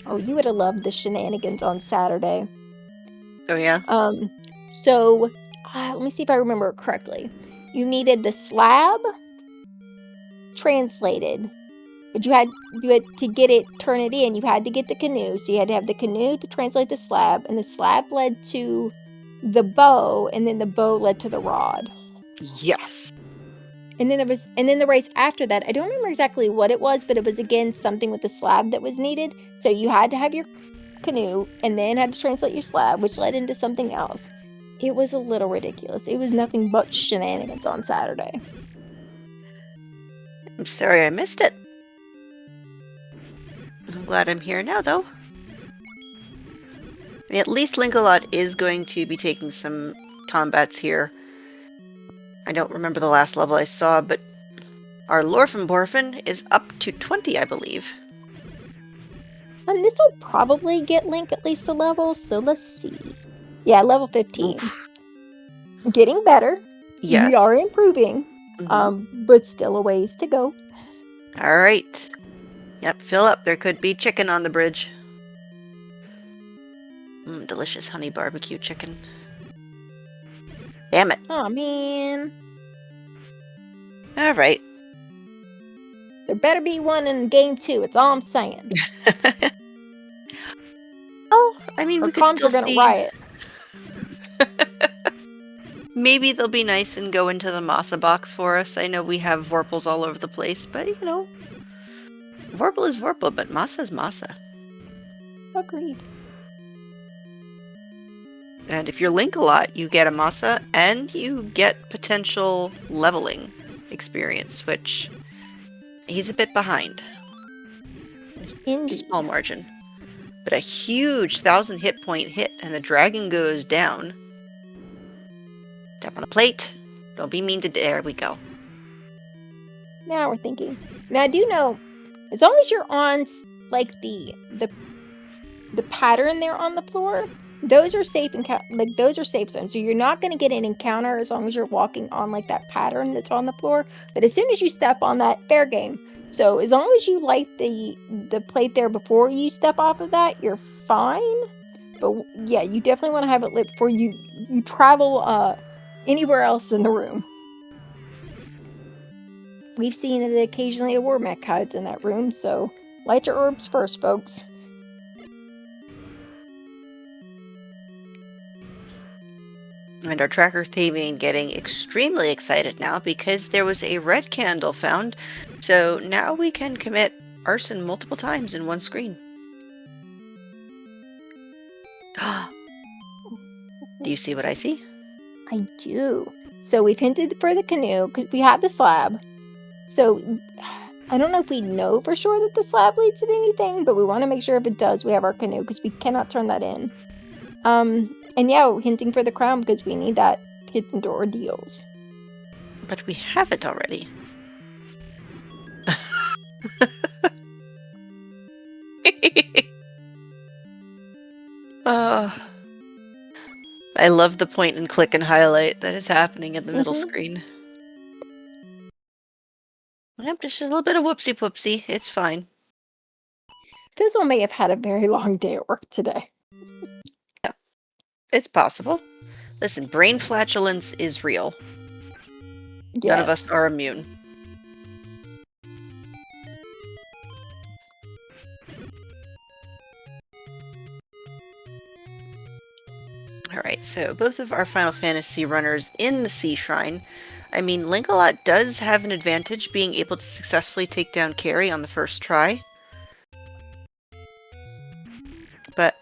Oh, you would have loved the shenanigans on Saturday. Oh, yeah? So, let me see if I remember it correctly. You needed the slab translated, but you had to get it, turn it in, you had to get the canoe. So you had to have the canoe to translate the slab, and the slab led to the bow, and then the bow led to the rod. Yes. And then the race after that, I don't remember exactly what it was, but it was again something with the slab that was needed. So you had to have your canoe, and then had to translate your slab, which led into something else. It was a little ridiculous. It was nothing but shenanigans on Saturday. I'm sorry I missed it. I'm glad I'm here now, though. I mean, at least Link-a-Lot is going to be taking some combats here. I don't remember the last level I saw, but our Lorphin is up to 20, I believe. And this will probably get Link at least a level, so let's see. Yeah, level 15. Oof. Getting better. Yes. We are improving, but still a ways to go. Alright. Yep, fill up. There could be chicken on the bridge. Delicious honey barbecue chicken. Damn it. Aw, man. Alright. There better be one in game 2, it's all I'm saying. Oh, I mean, Or we could comms still are gonna see... riot. Maybe they'll be nice and go into the Masa box for us. I know we have Vorpals all over the place, but, you know... Vorpal is Vorpal, but Masa is Masa. Agreed. And if you're Link-a-Lot, you get a Masa, and you get potential leveling experience, which he's a bit behind. Indeed. A small margin. But a huge 1,000 hit point hit, and the dragon goes down. Tap on the plate. Don't be mean to... There we go. Now we're thinking. Now I do know, as long as you're on, like, the pattern there on the floor, those are safe those are safe zones. So you're not going to get an encounter as long as you're walking on, like, that pattern that's on the floor. But as soon as you step on that, fair game. So as long as you light the plate there before you step off of that, you're fine. But yeah, you definitely want to have it lit before you travel anywhere else in the room. We've seen it occasionally a war mech hides in that room, so light your orbs first, folks. And our tracker thieving getting extremely excited now because there was a red candle found. So now we can commit arson multiple times in one screen. Do you see what I see? I do. So we've hinted for the canoe because we have the slab. So I don't know if we know for sure that the slab leads to anything, but we want to make sure if it does, we have our canoe because we cannot turn that in. And yeah, we're hinting for the crown because we need that hidden door deals. But we have it already. I love the point and click and highlight that is happening in the middle screen. Yep, just a little bit of whoopsie poopsie. It's fine. Fizzle may have had a very long day at work today. Yeah, it's possible. Listen, brain flatulence is real. Yes. None of us are immune. Alright, so both of our Final Fantasy runners in the Sea Shrine. I mean, Link-a-Lot does have an advantage being able to successfully take down Carrie on the first try. But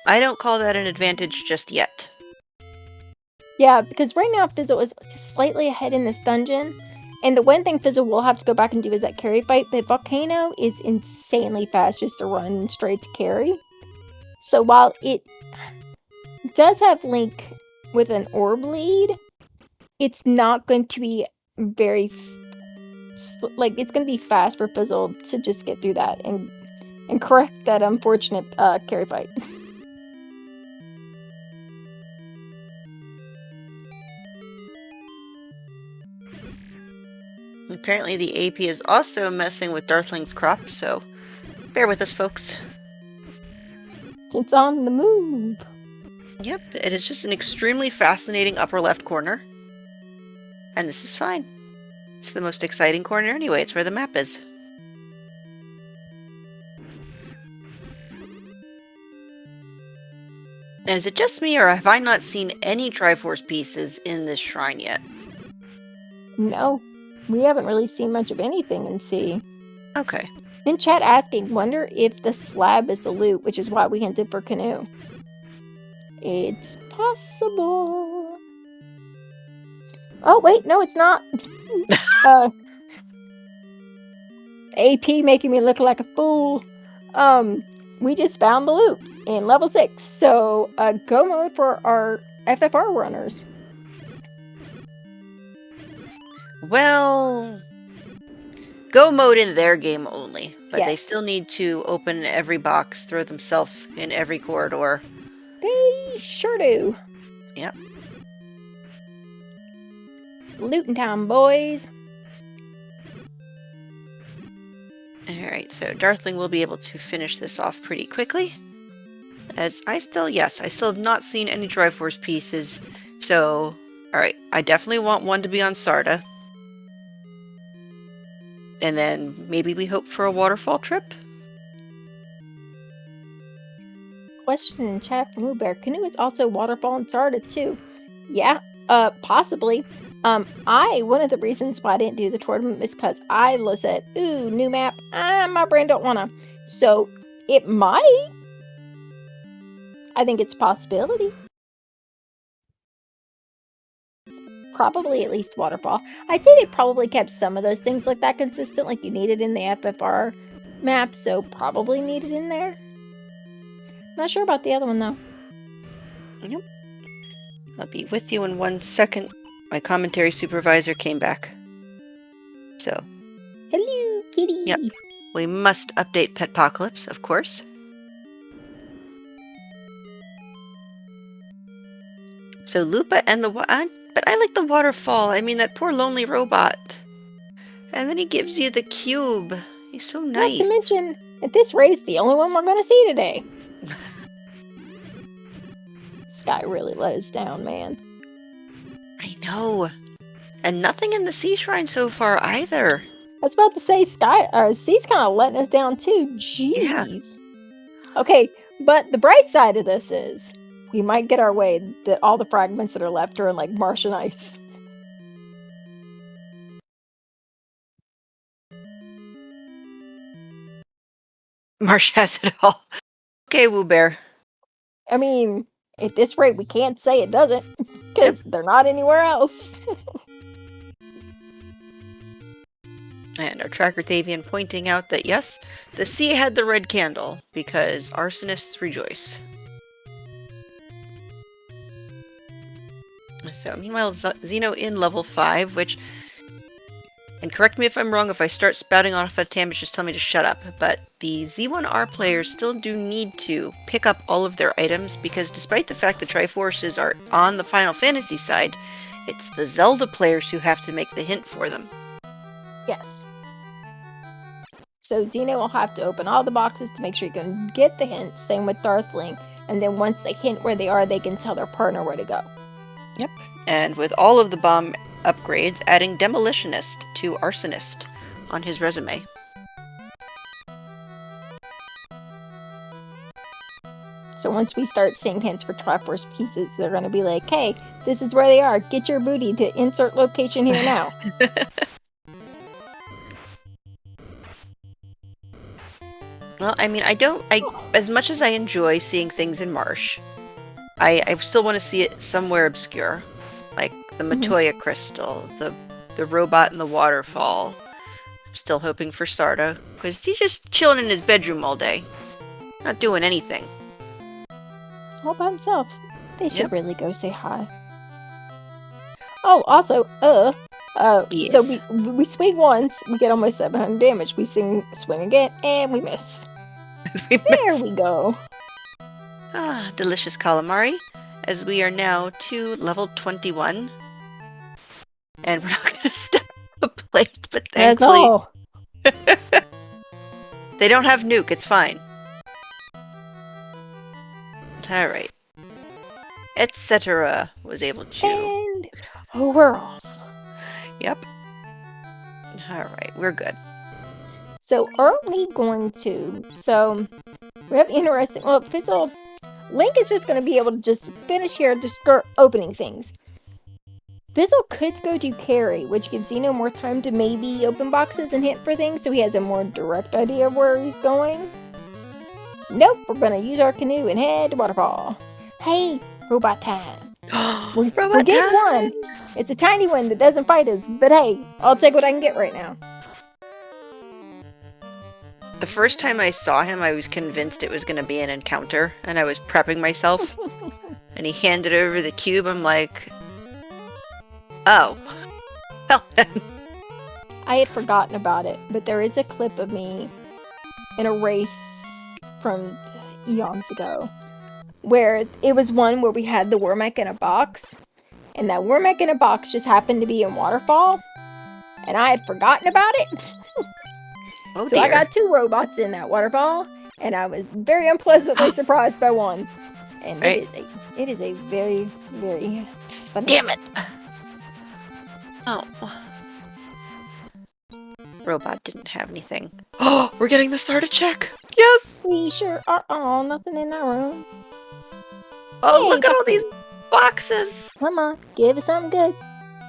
I don't call that an advantage just yet. Yeah, because right now Fizzle is just slightly ahead in this dungeon. And the one thing Fizzle will have to go back and do is that Carrie fight. The volcano is insanely fast just to run straight to Carrie. So while it does have Link with an orb lead, it's not going to be very it's going to be fast for Fizzle to just get through that and correct that unfortunate Carrie fight. Apparently the AP is also messing with Darthling's crop, so bear with us, folks. It's on the move. Yep, it is just an extremely fascinating upper left corner. And this is fine. It's the most exciting corner anyway, it's where the map is. And is it just me, or have I not seen any Triforce pieces in this shrine yet? No, we haven't really seen much of anything in C. Okay. In chat asking, wonder if the slab is the loot, which is why we hinted for canoe. It's possible. Oh, wait, no, it's not. AP making me look like a fool. We just found the loot in level 6. So, go mode for our FFR runners. Well, go mode in their game only, but they Yes. still need to open every box, throw themselves in every corridor. They sure do. Yep. Looting time, boys. Alright, so Darthling will be able to finish this off pretty quickly. As I still have not seen any Triforce pieces, so, alright, I definitely want one to be on Sarda. And then maybe we hope for a waterfall trip? Question in chat from Bear. Canoe is also waterfall and Sarda too. Yeah, possibly. One of the reasons why I didn't do the tournament is because I said, ooh, new map, my brain don't wanna. So, it might. I think it's a possibility. Probably at least waterfall. I'd say they probably kept some of those things like that consistent, like you need it in the FFR map, so probably need it in there. Not sure about the other one though. Yep. I'll be with you in 1 second. My commentary supervisor came back. So. Hello, kitty. Yep. We must update Petpocalypse, of course. So Lupa and the but I like the waterfall. I mean, that poor lonely robot. And then he gives you the cube. He's so nice. Not to mention, at this rate, the only one we're going to see today. This guy really let us down, man. I know. And nothing in the Sea Shrine so far either. I was about to say, Sea's kind of letting us down too. Jeez. Yeah. Okay, but the bright side of this is, we might get our way that all the fragments that are left are in like Martian ice. Marsh has it all. Okay, Woo Bear. I mean, at this rate, we can't say it doesn't, because Yep. they're not anywhere else. And our tracker Thavian pointing out that yes, the sea had the red candle, because arsonists rejoice. So, meanwhile, Xeno in level 5, which... And correct me if I'm wrong, if I start spouting off a tangent, just tell me to shut up. But the Z1R players still do need to pick up all of their items, because despite the fact the Triforces are on the Final Fantasy side, it's the Zelda players who have to make the hint for them. Yes. So Xeno will have to open all the boxes to make sure you can get the hints, same with Darthling, and then once they hint where they are, they can tell their partner where to go. Yep. And with all of the bomb upgrades, adding Demolitionist to Arsonist on his resume. So once we start seeing hints for Triforce pieces, they're going to be like, hey, this is where they are. Get your booty to insert location here now. Well, I mean, as much as I enjoy seeing things in Marsh, I still want to see it somewhere obscure. Like the Matoya crystal, the robot in the waterfall. I'm still hoping for Sarda, because he's just chilling in his bedroom all day. Not doing anything. All by himself. They should Yep. really go say hi. Oh, also, Yes. so we swing once, we get almost 700 damage. We swing again, and we miss. We There missed. we go. Ah, delicious calamari, as we are now to level 21. And we're not going to step a plate, but That's thankfully all. they don't have nuke, it's fine. Alright. Etc. was able to... And we're off. Yep. Alright, we're good. So are we going to... So we have interesting... Well, Fizzle... Link is just going to be able to just finish here, just start opening things. Fizzle could go do carry, which gives Xeno more time to maybe open boxes and hint for things, so he has a more direct idea of where he's going. Nope, we're going to use our canoe and head to Waterfall. Hey, robot time. We're getting one. It's a tiny one that doesn't fight us, but hey, I'll take what I can get right now. The first time I saw him, I was convinced it was going to be an encounter, and I was prepping myself. And he handed over the cube. I'm like, oh. Well then. I had forgotten about it, but there is a clip of me in a race from eons ago where it was one where we had the Wormek in a box, and that Wormek in a box just happened to be in Waterfall, and I had forgotten about it. Oh So dear. I got 2 robots in that Waterfall, and I was very unpleasantly surprised by one. And Right. it is a very, very funny. Damn it! Oh. Robot didn't have anything. Oh, we're getting the Sarda check! Yes! We sure are. Oh, nothing in our room. Oh, Hey, look at all boxes. these boxes! Come on, give us something good.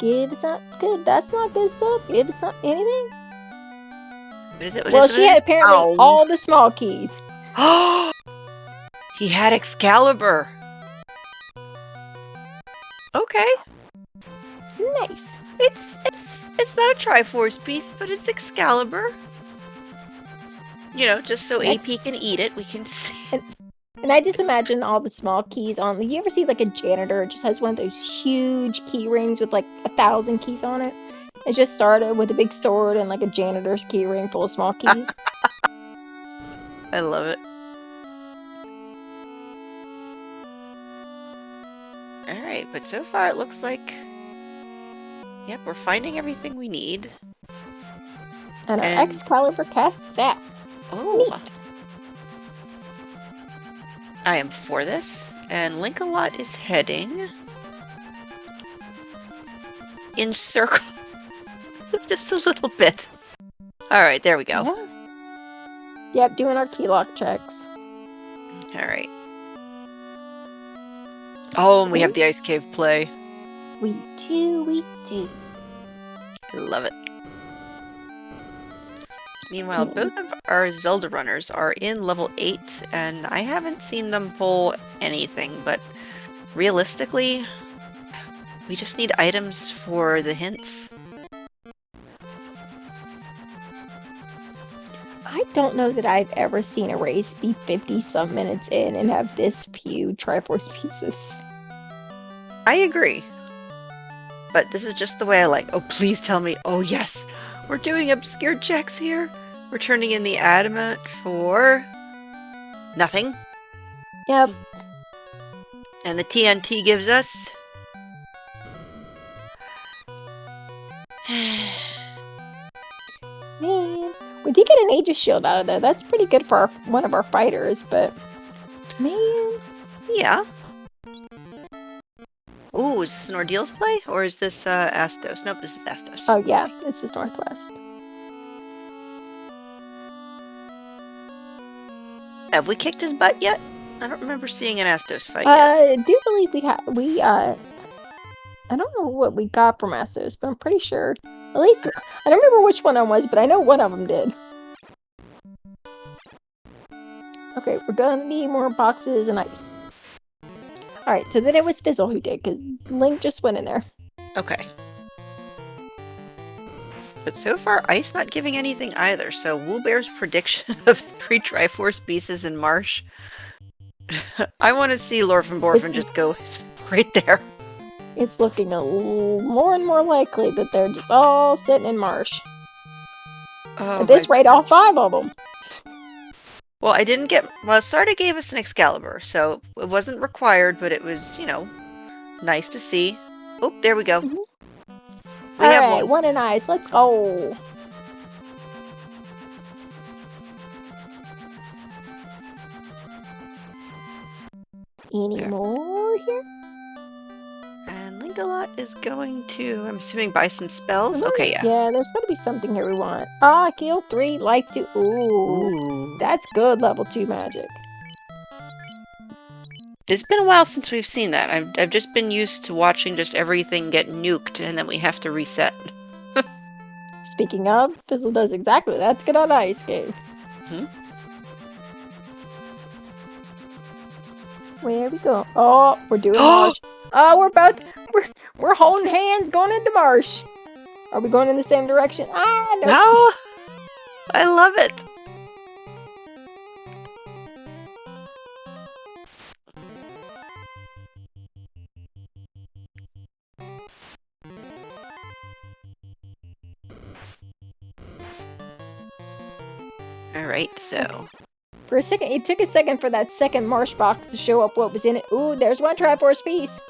Give us something good. That's not good stuff. Give us something, anything. What is it? Well, she had apparently all the small keys. Oh! He had Excalibur! Okay. Nice. It's not a Triforce piece, but it's Excalibur. You know, just so Nice. AP can eat it, we can see. And I just imagine all the small keys on. You ever see like a janitor just has one of those huge key rings with like 1,000 keys on it? It just started with a big sword and like a janitor's key ring full of small keys. I love it. Alright, but so far it looks like... Yep, we're finding everything we need. And our And- Excalibur casts out. Oh! I am for this, and Linkalot is heading... in circle. Just a little bit. Alright, there we go. Yeah. Yep, doing our key lock checks. Alright. Oh, and we have the ice cave play. We do, we do. I love it. Meanwhile, both of our Zelda runners are in level 8, and I haven't seen them pull anything, but realistically, we just need items for the hints. I don't know that I've ever seen a race be 50-some minutes in and have this few Triforce pieces. I agree. But this is just the way I like. Oh, please tell me. Oh, yes. We're doing obscure checks here. We're turning in the adamant for nothing. Yep. And the TNT gives us Man, we did get an Aegis shield out of there. That's pretty good for one of our fighters, but man. yeah. Ooh, is this an Ordeals play? Or is this Astos? Nope, this is Astos. Oh yeah, this is Northwest. Have we kicked his butt yet? I don't remember seeing an Astos fight yet. I do believe I don't know what we got from Astos, but I'm pretty sure. At least, I don't remember which one I was, but I know one of them did. Okay, we're gonna need more boxes and ice. Alright, so then it was Fizzle who did, because Link just went in there. Okay. But so far, Ice not giving anything either, so Woobear's prediction of 3 Triforce pieces in Marsh. I want to see Lorfenborfen just go right there. It's looking a little more and more likely that they're just all sitting in Marsh. Oh, At this rate, all 5 of them. Well, I didn't get... Well, Sarda gave us an Excalibur, so it wasn't required, but it was, you know, nice to see. Oh, there we go. We have Alright, one in ice. Let's go. Any more here? And Lingalot is going to, I'm assuming, buy some spells? Okay, yeah. Yeah, there's gotta be something here we want. Ah, kill 3, life 2. Ooh. That's good level 2 magic. It's been a while since we've seen that. I've just been used to watching just everything get nuked and then we have to reset. Speaking of, Fizzle does exactly that. Let's get on Ice Cave. Where we go? Oh, we're doing Marsh. Oh, we're holding hands going into Marsh. Are we going in the same direction? Ah, no. No! I love it! Alright, so... For a second, it took a second for that second Marsh box to show up what was in it. Ooh, there's one Triforce piece.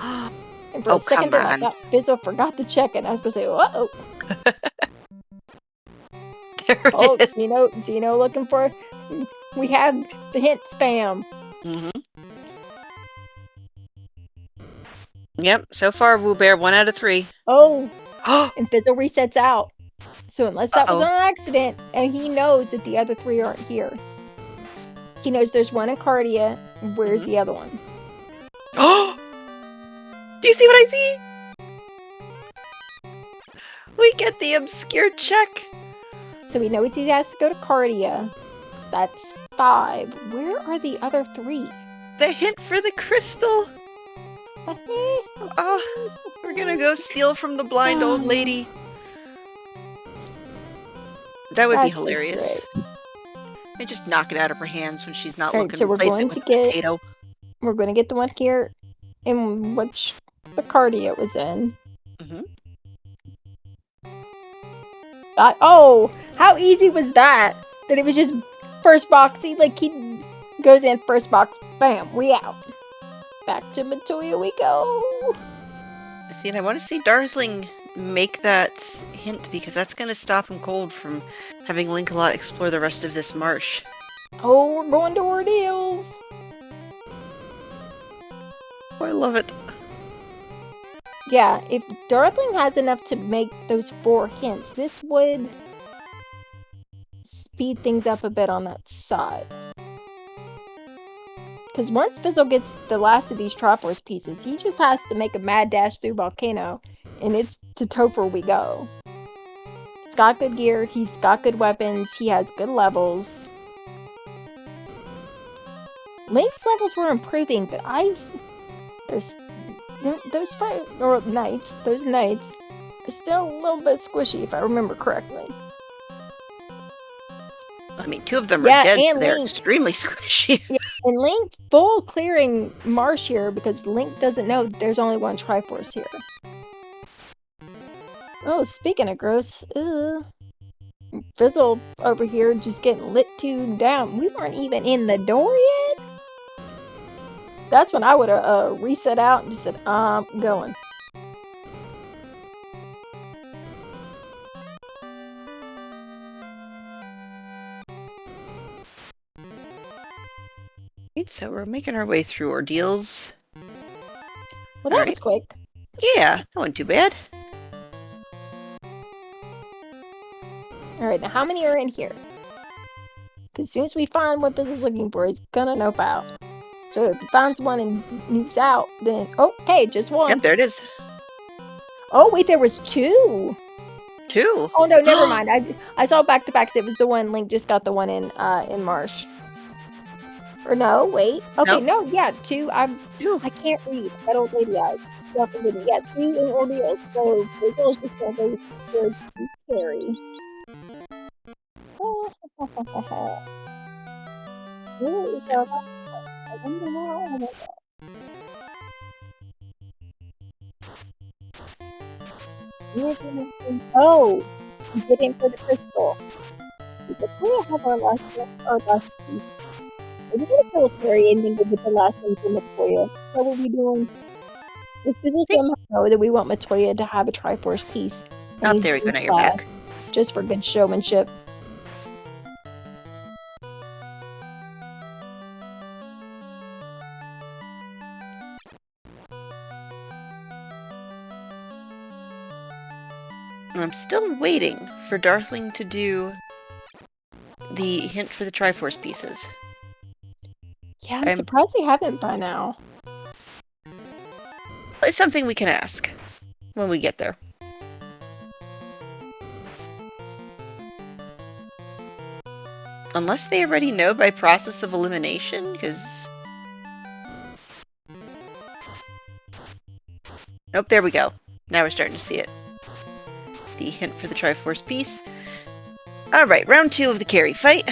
And for a second there, I thought Fizzle forgot to check it. I was going to say, uh-oh. There it is. Xeno looking for... We have the hint spam. Yep, so far, Woobear, 1 out of 3. Oh! And Fizzle resets out. So unless that was an accident, and he knows that the other 3 aren't here. He knows there's one in Cardia. Where's the other one? Oh! Do you see what I see? We get the obscure check. So he knows he has to go to Cardia. That's 5. Where are the other 3? The hint for the crystal. Oh, we're gonna go steal from the blind old lady. That would be hilarious. I just knock it out of her hands when she's not looking. So we're going to get potato. We're going to get the one here in which the Cardia was in. Oh, how easy was that? That it was just first box. He goes in first box. Bam, we out. Back to Matoya we go. See, and I want to see Darthling make that hint because that's going to stop him cold from having Linkalot explore the rest of this marsh. Oh, we're going to Ordeals. Oh, I love it. Yeah, if Darthling has enough to make those 4 hints, this would speed things up a bit on that side. Because once Fizzle gets the last of these Triforce pieces, he just has to make a mad dash through Volcano, and it's to Topher we go. He's got good gear, he's got good weapons, he has good levels. Link's levels were improving, but those knights are still a little bit squishy if I remember correctly. I mean, 2 of them are dead, and so they're Link. extremely squishy. Yeah, and Link full clearing Marsh here because Link doesn't know there's only one Triforce here. Oh, speaking of gross, Fizzle over here just getting lit to down. We weren't even in the door yet. That's when I would have reset out and just said, I'm going. So we're making our way through ordeals. Well, that was quick. Yeah, that wasn't too bad. Alright, now how many are in here? Because as soon as we find what Fizzle's looking for, he's gonna nope out. So if he finds one and moves out, then... Oh, hey, just one. Yep, there it is. Oh, wait, there was 2. 2? Oh, no, never mind. I saw back-to-backs. It was the one Link just got the one in Marsh. Or no, wait. Okay, Nope. no, yeah, 2. I can't read. That old lady eyes. Yeah, 2 in ordeals. So Fizzle's just going to scary. Oh, we get in for the crystal. Because we have our last piece. We're gonna kill a fairy and then go get the last one from Matoya. What are we doing? This Fizzle somehow know that we want Matoya to have a Triforce piece. Oh, there we go, now you're back. Just for good showmanship. I'm still waiting for Darthling to do the hint for the Triforce pieces. Yeah, I'm surprised they haven't by now. It's something we can ask when we get there. Unless they already know by process of elimination, because... Nope, there we go. Now we're starting to see it. The hint for the Triforce piece. Alright, round 2 of the carry fight.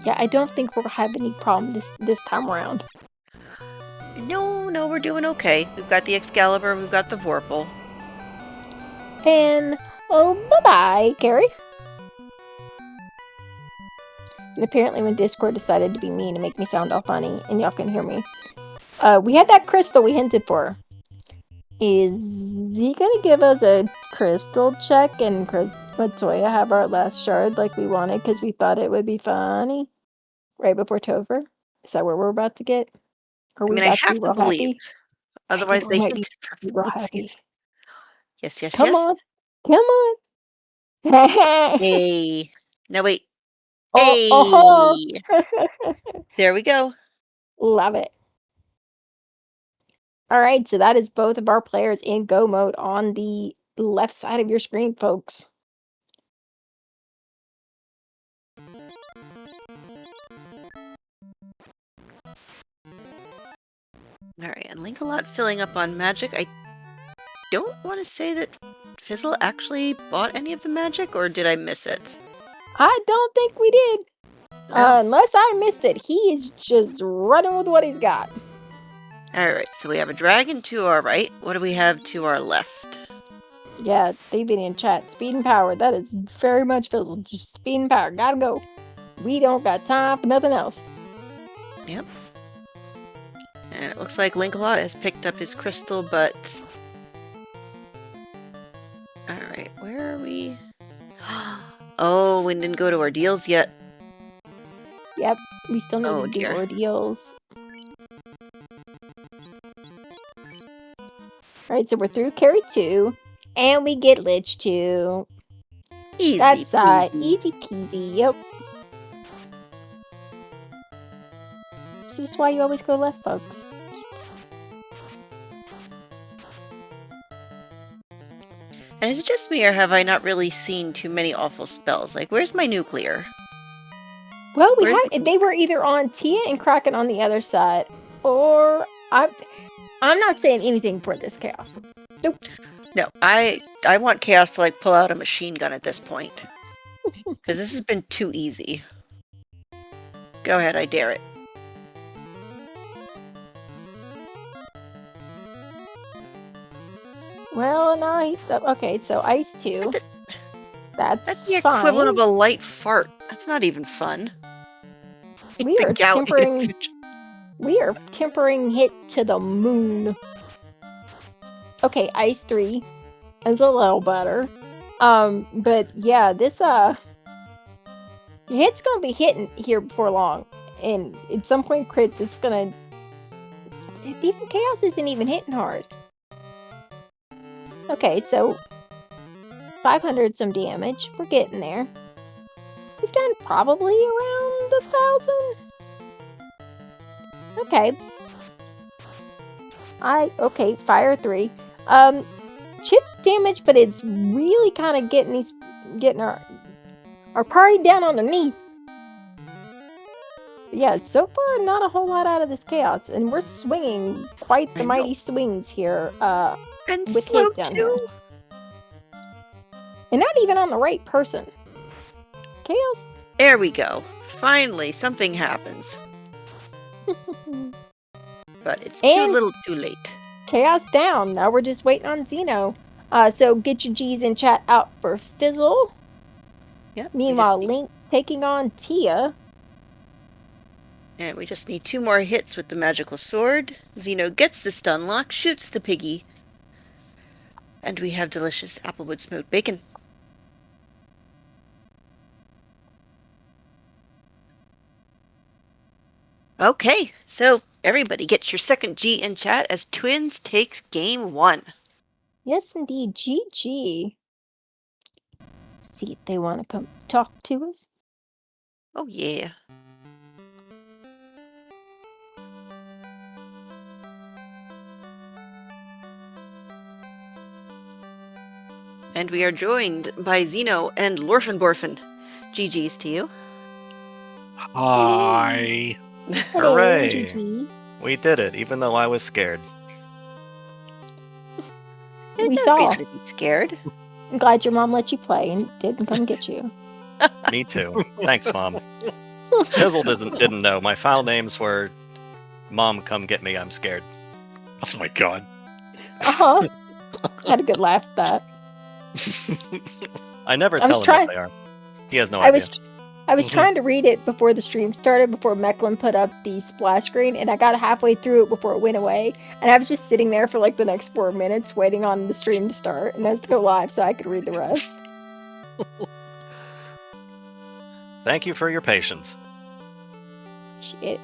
Yeah, I don't think we'll have any problem this time around. No, we're doing okay. We've got the Excalibur, we've got the Vorpal. And, oh, bye-bye, Carrie. And apparently when Discord decided to be mean and make me sound all funny, and y'all can hear me, we had that crystal we hinted for. Is he gonna give us a crystal check and Matoya have our last shard like we wanted because we thought it would be funny? Right before Topher? Is that where we're about to get? I mean, I have to believe. Happy? Otherwise they hinted for Velocities. Yes. Come on. Hey. No, wait. Oh, Hey! There we go. Love it. Alright, so that is both of our players in go mode on the left side of your screen, folks. Alright, and Link-a-Lot filling up on magic. I don't want to say that Fizzle actually bought any of the magic, or did I miss it? I don't think we did. No. Unless I missed it. He is just running with what he's got. Alright, so we have a dragon to our right. What do we have to our left? Yeah, they've been in chat. Speed and power. That is very much Fizzle. Just speed and power. Gotta go. We don't got time for nothing else. Yep. And it looks like Link-a-Lot has picked up his crystal, but... Alright, where are we? Oh, we didn't go to ordeals yet. Yep, we still need to do ordeals. Alright, so we're through Carry 2, and we get Lich 2. Easy That's peasy. easy peasy. Yep. This is why you always go left, folks. And is it just me, or have I not really seen too many awful spells? Like, where's my nuclear? Well, Where's they were either on Tia and Kraken on the other side, or I'm not saying anything for this chaos. Nope. No, I want Chaos to, like, pull out a machine gun at this point. Because this has been too easy. Go ahead, I dare it. Well, no, okay, so Ice 2. That's the fine. equivalent of a light fart. That's not even fun. We The are galleon tempering. of- We are tempering hit to the moon. Okay, Ice 3 is a little better. But yeah, this hit's gonna be hitting here before long, and at some point crits, it's gonna. Even Chaos isn't even hitting hard. Okay, so 500 some damage. We're getting there. We've done probably around 1,000. Okay. Okay, fire 3. Chip damage, but it's really kind of getting our party down on their knee. Yeah, so far not a whole lot out of this chaos, and we're swinging quite the mighty swings here. And with slow hit down too. here. And not even on the right person. Chaos. There we go. Finally, something happens. But it's too little too late. Chaos down. Now we're just waiting on Xeno. So get your G's in chat out for Fizzle. Yep. Meanwhile, Link taking on Tia. And we just need 2 more hits with the magical sword. Xeno gets the stun lock, shoots the piggy. And we have delicious applewood smoked bacon. Okay, so everybody get your second G in chat as Twins takes game 1. Yes, indeed. GG. See if they want to come talk to us. Oh, yeah. And we are joined by Xeno and Lorfenborfen. GG's to you. Hi. Hello, Hooray. GG. We did it, even though I was scared. We No saw. reason to be scared. I'm glad your mom let you play and didn't come get you. Me too. Thanks, Mom. Fizzle didn't know. My file names were Mom, come get me, I'm scared. Oh my god. Uh-huh. Had a good laugh at that. I never tell him what they are. He has no I idea. I was trying to read it before the stream started, before Mecklin put up the splash screen, and I got halfway through it before it went away, and I was just sitting there for like the next 4 minutes waiting on the stream to start and us to go live so I could read the rest. Thank you for your patience. Shit.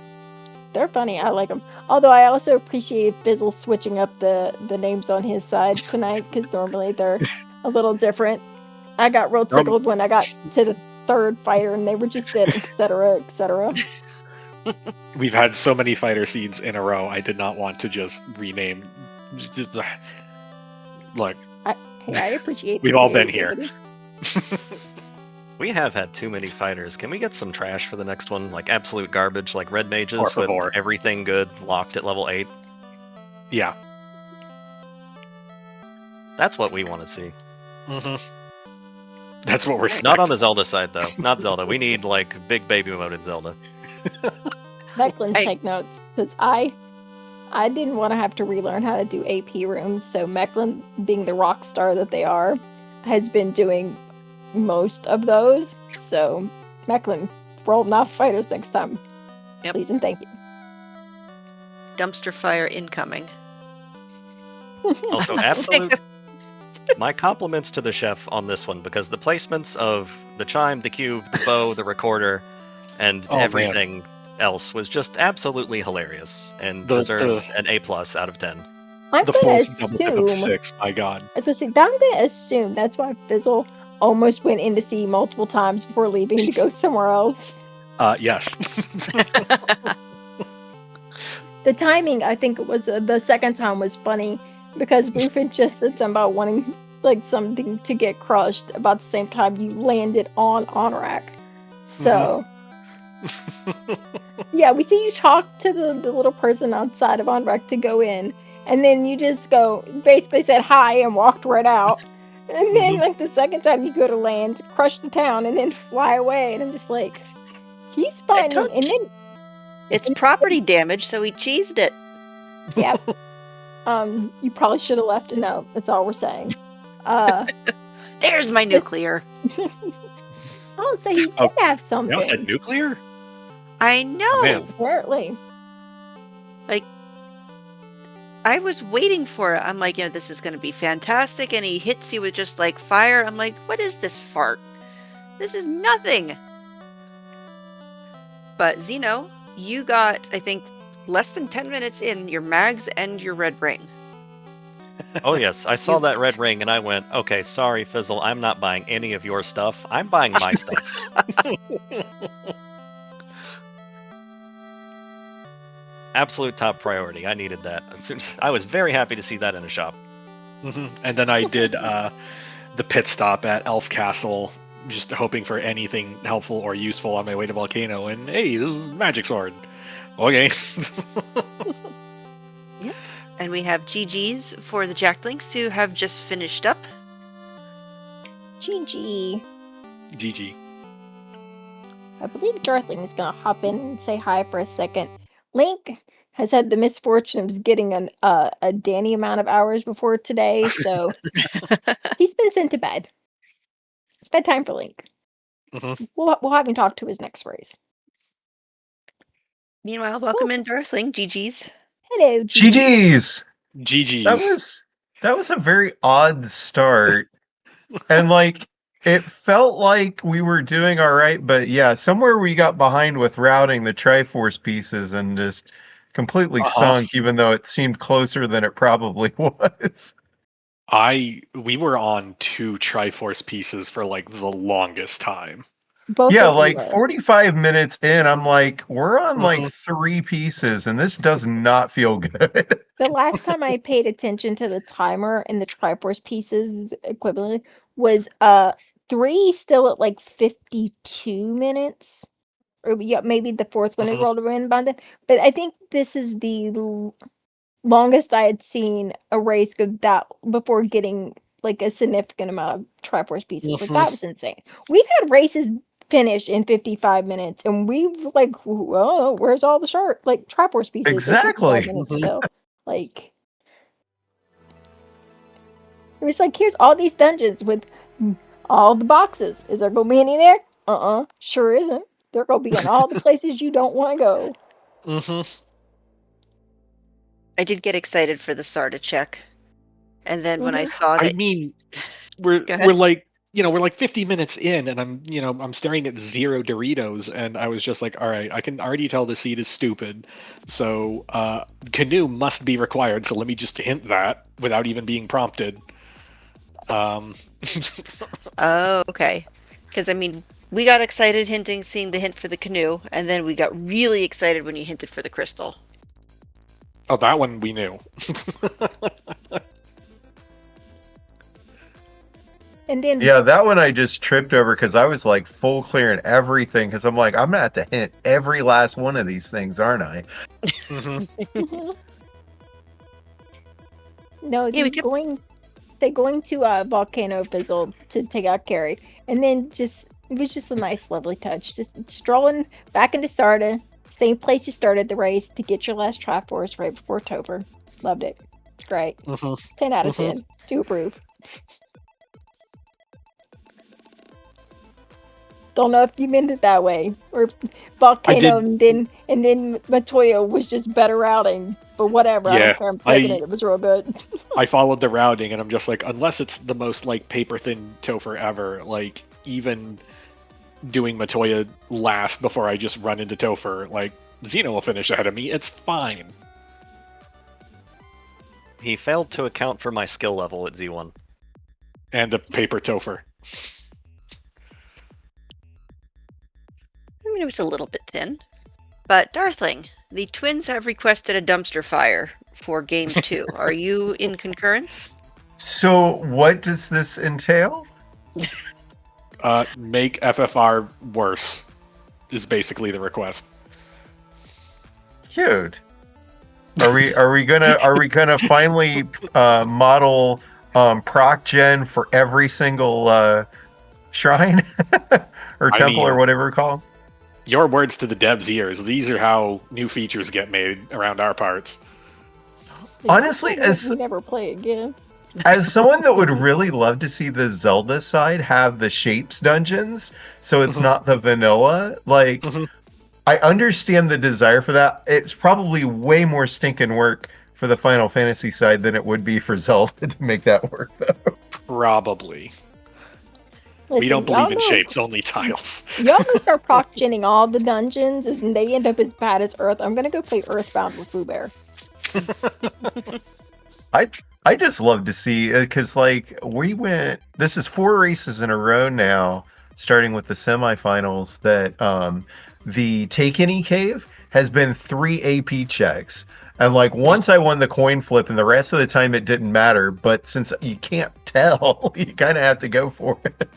They're funny. I like them. Although I also appreciate Fizzle switching up the names on his side tonight, because normally they're a little different. I got real tickled when I got to the 3rd fighter and they were just at etc. etc. We've had so many fighter seeds in a row. I did not want to just rename. Look, I appreciate. We've all been here. We have had too many fighters. Can we get some trash for the next one? Like absolute garbage, like red mages with everything good locked at level 8? Yeah. That's what we want to see. Mm-hmm. That's what we're not on the Zelda side, though. Not Zelda. We need, like, big baby mode in Zelda. Mecklin, take notes, because I didn't want to have to relearn how to do AP rooms, so Mecklin, being the rock star that they are, has been doing most of those. So, Mecklin, roll enough fighters next time. Yep. Please and thank you. Dumpster fire incoming. Also, absolute... My compliments to the chef on this one, because the placements of the chime, the cube, the bow, the recorder, and everything else was just absolutely hilarious and deserves an A+ out of 10. I'm the gonna full assume double of 6. My God. As I say, I'm gonna assume that's why Fizzle almost went in to see multiple times before leaving to go somewhere else. Yes. The timing, I think it was the second time was funny because Roof had just said something about wanting like something to get crushed about the same time you landed on Honorak. So yeah, we see you talk to the little person outside of Honorak to go in, and then you just basically said hi and walked right out. And then like the second time you go to land, crush the town, and then fly away, and I'm just like, he's finding, and then It's property damage, so he cheesed it. yep. You probably should have left a note. That's all we're saying. There's my nuclear. Oh, so he did have something. They also had nuclear? I know. man. Apparently. Like, I was waiting for it. I'm like, this is going to be fantastic. And he hits you with just like fire. I'm like, what is this fart? This is nothing. But Zeno, you got, I think, less than 10 minutes in your mags and your red ring. Oh yes, I saw that red ring and I went, okay, sorry Fizzle, I'm not buying any of your stuff. I'm buying my stuff. Absolute top priority. I needed that. As soon as, I was very happy to see that in a shop. And then I did the pit stop at Elf Castle, just hoping for anything helpful or useful on my way to Volcano. And hey, this is a magic sword. Okay. Yep. And we have GG's for the Jacklings who have just finished up. GG. GG. I believe Darthling is going to hop in and say hi for a second. Link has had the misfortune of getting a Danny amount of hours before today, so he's been sent to bed. It's bedtime for Link. We'll have him talk to his next race. Meanwhile, welcome in Darthling. GG's. Hello, GG's. GG's. That was a very odd start. And like it felt like we were doing all right, but yeah, somewhere we got behind with routing the Triforce pieces and just completely sunk, even though it seemed closer than it probably was. We were on 2 Triforce pieces for like the longest time. Both yeah, like 45 minutes in, I'm like, we're on like 3 pieces, and this does not feel good. The last time I paid attention to the timer and the Triforce pieces equivalent was 3 still at like 52 minutes. Or yeah, maybe the fourth one we rolled around by then. But I think this is the longest I had seen a race go that before getting like a significant amount of Triforce pieces. Like that was insane. We've had races finish in 55 minutes, and we've like, oh, where's all the Triforce pieces? Exactly. Minutes still. Like, it was like, here's all these dungeons with all the boxes. Is there gonna be any there? Sure isn't. They're gonna be in all the places you don't want to go. I did get excited for the Sarda check. And then when I saw that... I mean, we're like, we're like 50 minutes in, and I'm staring at 0 Doritos, and I was just like, all right, I can already tell the seed is stupid. So canoe must be required, so let me just hint that without even being prompted. Oh, okay. Because, I mean, we got excited seeing the hint for the canoe, and then we got really excited when you hinted for the crystal. Oh, that one we knew. And then yeah, that one I just tripped over because I was like full clearing everything because I'm like, I'm gonna have to hint every last one of these things, aren't I? No, Yeah, they're going to Volcano Fizzle to take out Carrie, and then it was just a nice, lovely touch. Just strolling back into Sarda, same place you started the race to get your last Triforce right before Topher. Loved it. It's great. 10 out of 10. To approve. Don't know if you meant it that way, or Volcano, and then Matoya was just better routing, but whatever. Yeah, I don't care. I'm taking it. It was real good. I followed the routing, and I'm just like, unless it's the most like paper thin Topher ever, like even doing Matoya last before I just run into Topher, like Xeno will finish ahead of me. It's fine. He failed to account for my skill level at Z1. And a paper Topher. mean, it was a little bit thin. But Darthling, the twins have requested a dumpster fire for Game 2. Are you in concurrence? So, what does this entail? Make FFR worse is basically the request. Cute. Are we gonna finally model proc gen for every single shrine or temple or whatever we call them? Your words to the devs' ears. These are how new features get made around our parts. Honestly, we never play again. As someone that would really love to see the Zelda side have the shapes dungeons, so it's not the vanilla, like, I understand the desire for that. It's probably way more stinking work for the Final Fantasy side than it would be for Zelda to make that work, though. Probably. Listen, we don't believe in shapes, only tiles. Y'all gonna start proc-genning all the dungeons, and they end up as bad as Earth. I'm gonna go play Earthbound with Foo Bear. I just love to see, because like this is 4 races in a row now, starting with the semifinals, that the Take Any Cave has been 3 AP checks. And like once I won the coin flip, and the rest of the time it didn't matter. But since you can't tell, you kind of have to go for it.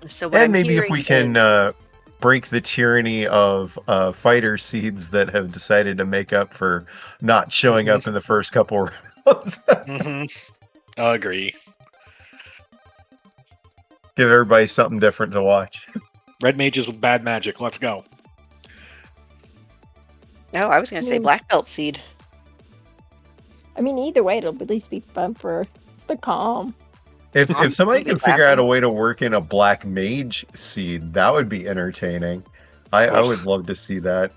So what and I'm maybe if we can break the tyranny of fighter seeds that have decided to make up for not showing up in the first couple rounds. Agree. Give everybody something different to watch. Red mages with bad magic. Let's go. Oh, I was going to say black belt seed. I mean, either way, it'll at least be fun for the calm. If somebody can figure out a way to work in a black mage seed, that would be entertaining. I would love to see that.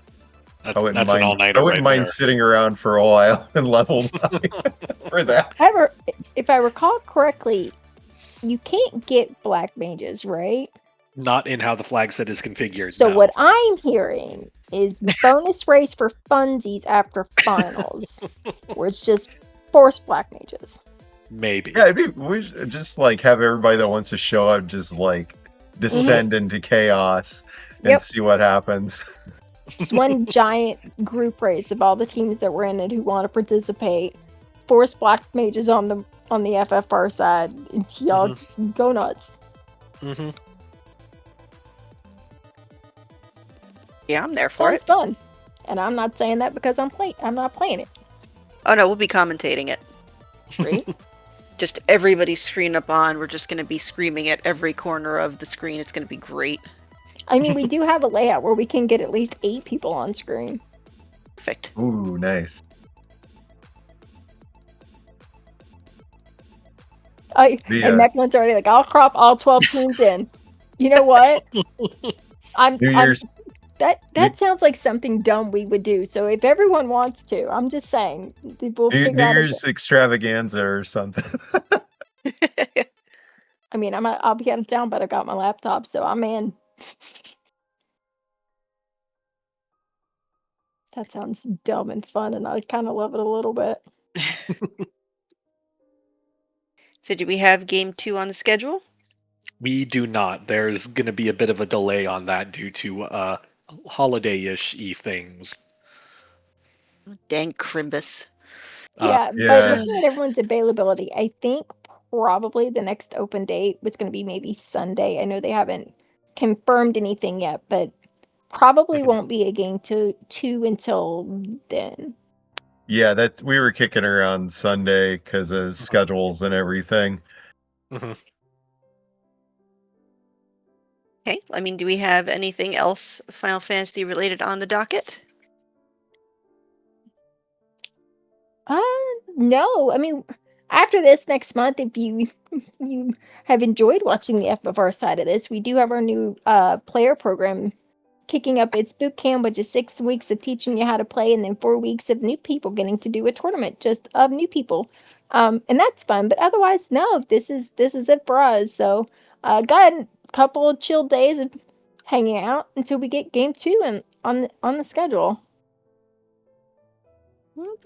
That's an all-nighter. I wouldn't mind sitting around for a while and level 9 for that. However, if I recall correctly, you can't get black mages, right? Not in how the flag set is configured. So no. what I'm hearing is bonus race for funsies after finals, where it's just force black mages. Maybe. Yeah, we should just like have everybody that wants to show up just like descend into chaos and see what happens. Just one giant group race of all the teams that were in it who want to participate. Force black mages on the FFR side. Y'all go nuts. Yeah, I'm there for Sounds fun. And I'm not saying that because I'm not playing it. Oh no, we'll be commentating it. Great. Just everybody's screen up on. We're just going to be screaming at every corner of the screen. It's going to be great. I mean, we do have a layout where we can get at least 8 people on screen. Perfect. Ooh, nice. And Mecklen's already like, I'll crop all 12 teams in. You know what? That sounds like something dumb we would do. So if everyone wants to, I'm just saying, we'll figure out. New Year's extravaganza or something. I mean, I'll be out of town, but I got my laptop, so I'm in. That sounds dumb and fun, and I kind of love it a little bit. So do we have game 2 on the schedule? We do not. There's going to be a bit of a delay on that due to holiday-ish things. Dang Crimbus. But looking at everyone's availability, I think probably the next open date was going to be maybe Sunday. I know they haven't confirmed anything yet, but probably won't be a game 2 until then. Yeah, we were kicking around Sunday because of schedules and everything. Okay, I mean, do we have anything else Final Fantasy related on the docket? No. I mean, after this next month, if you have enjoyed watching the FFR side of this, we do have our new player program kicking up its boot camp, which is 6 weeks of teaching you how to play, and then 4 weeks of new people getting to do a tournament just of new people, and that's fun. But otherwise, no, this is it for us. So, got a couple of chill days of hanging out until we get game 2 and on the schedule.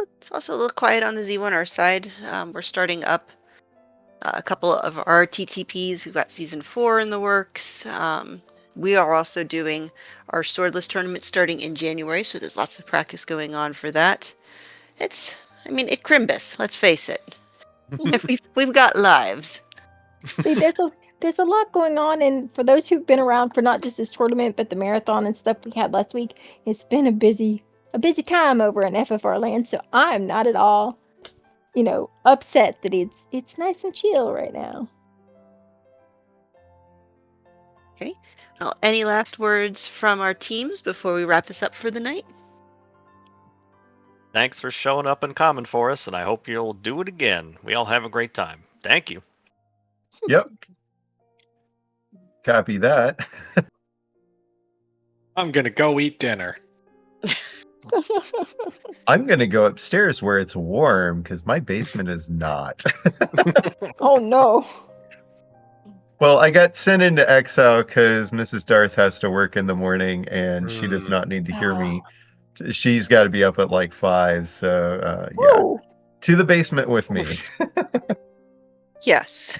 It's also a little quiet on the Z1R side. We're starting up a couple of our TTPs. We've got Season 4 in the works. We are also doing our Swordless tournament starting in January, so there's lots of practice going on for that. It's Crimbus, let's face it. We've got lives. See, there's a lot going on, and for those who've been around for not just this tournament, but the marathon and stuff we had last week, it's been a busy time over in FFR land, so I'm not at all, upset that it's nice and chill right now. Okay. Well, any last words from our teams before we wrap this up for the night? Thanks for showing up and coming for us, and I hope you'll do it again. We all have a great time. Thank you. Yep. Copy that. I'm gonna go eat dinner. I'm gonna go upstairs where it's warm because my basement is not. Oh no. Well, I got sent into exile because Mrs. Darth has to work in the morning and she does not need to hear me. She's got to be up at like 5, so yeah. To the basement with me. Yes.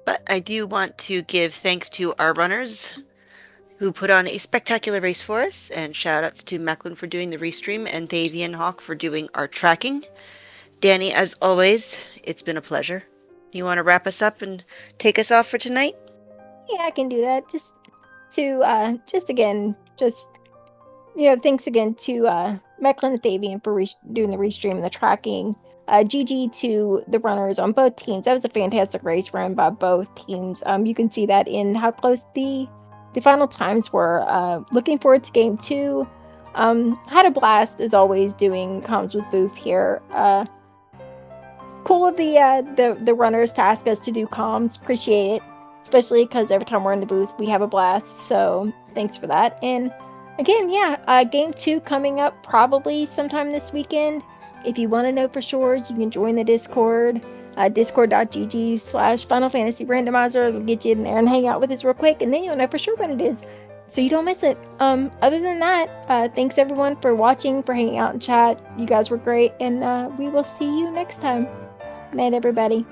But I do want to give thanks to our runners who put on a spectacular race for us, and shout outs to Macklin for doing the restream and Davian Hawk for doing our tracking. Danny, as always, it's been a pleasure. You want to wrap us up and take us off for tonight? Yeah, I can do that. Thanks again to Macklin and Davian for doing the restream and the tracking. GG to the runners on both teams. That was a fantastic race run by both teams. You can see that in how close the final times were. Looking forward to game 2. Had a blast as always doing comms with Booth here. Cool of the runners to ask us to do comms. Appreciate it, especially because every time we're in the booth we have a blast. So thanks for that. And again, game 2 coming up probably sometime this weekend. If you want to know for sure, you can join the Discord, discord.gg/Final Fantasy Randomizer. It'll get you in there and hang out with us real quick, and then you'll know for sure when it is, so you don't miss it. Other than that, thanks everyone for watching, for hanging out in chat. You guys were great, and we will see you next time. Good night, everybody.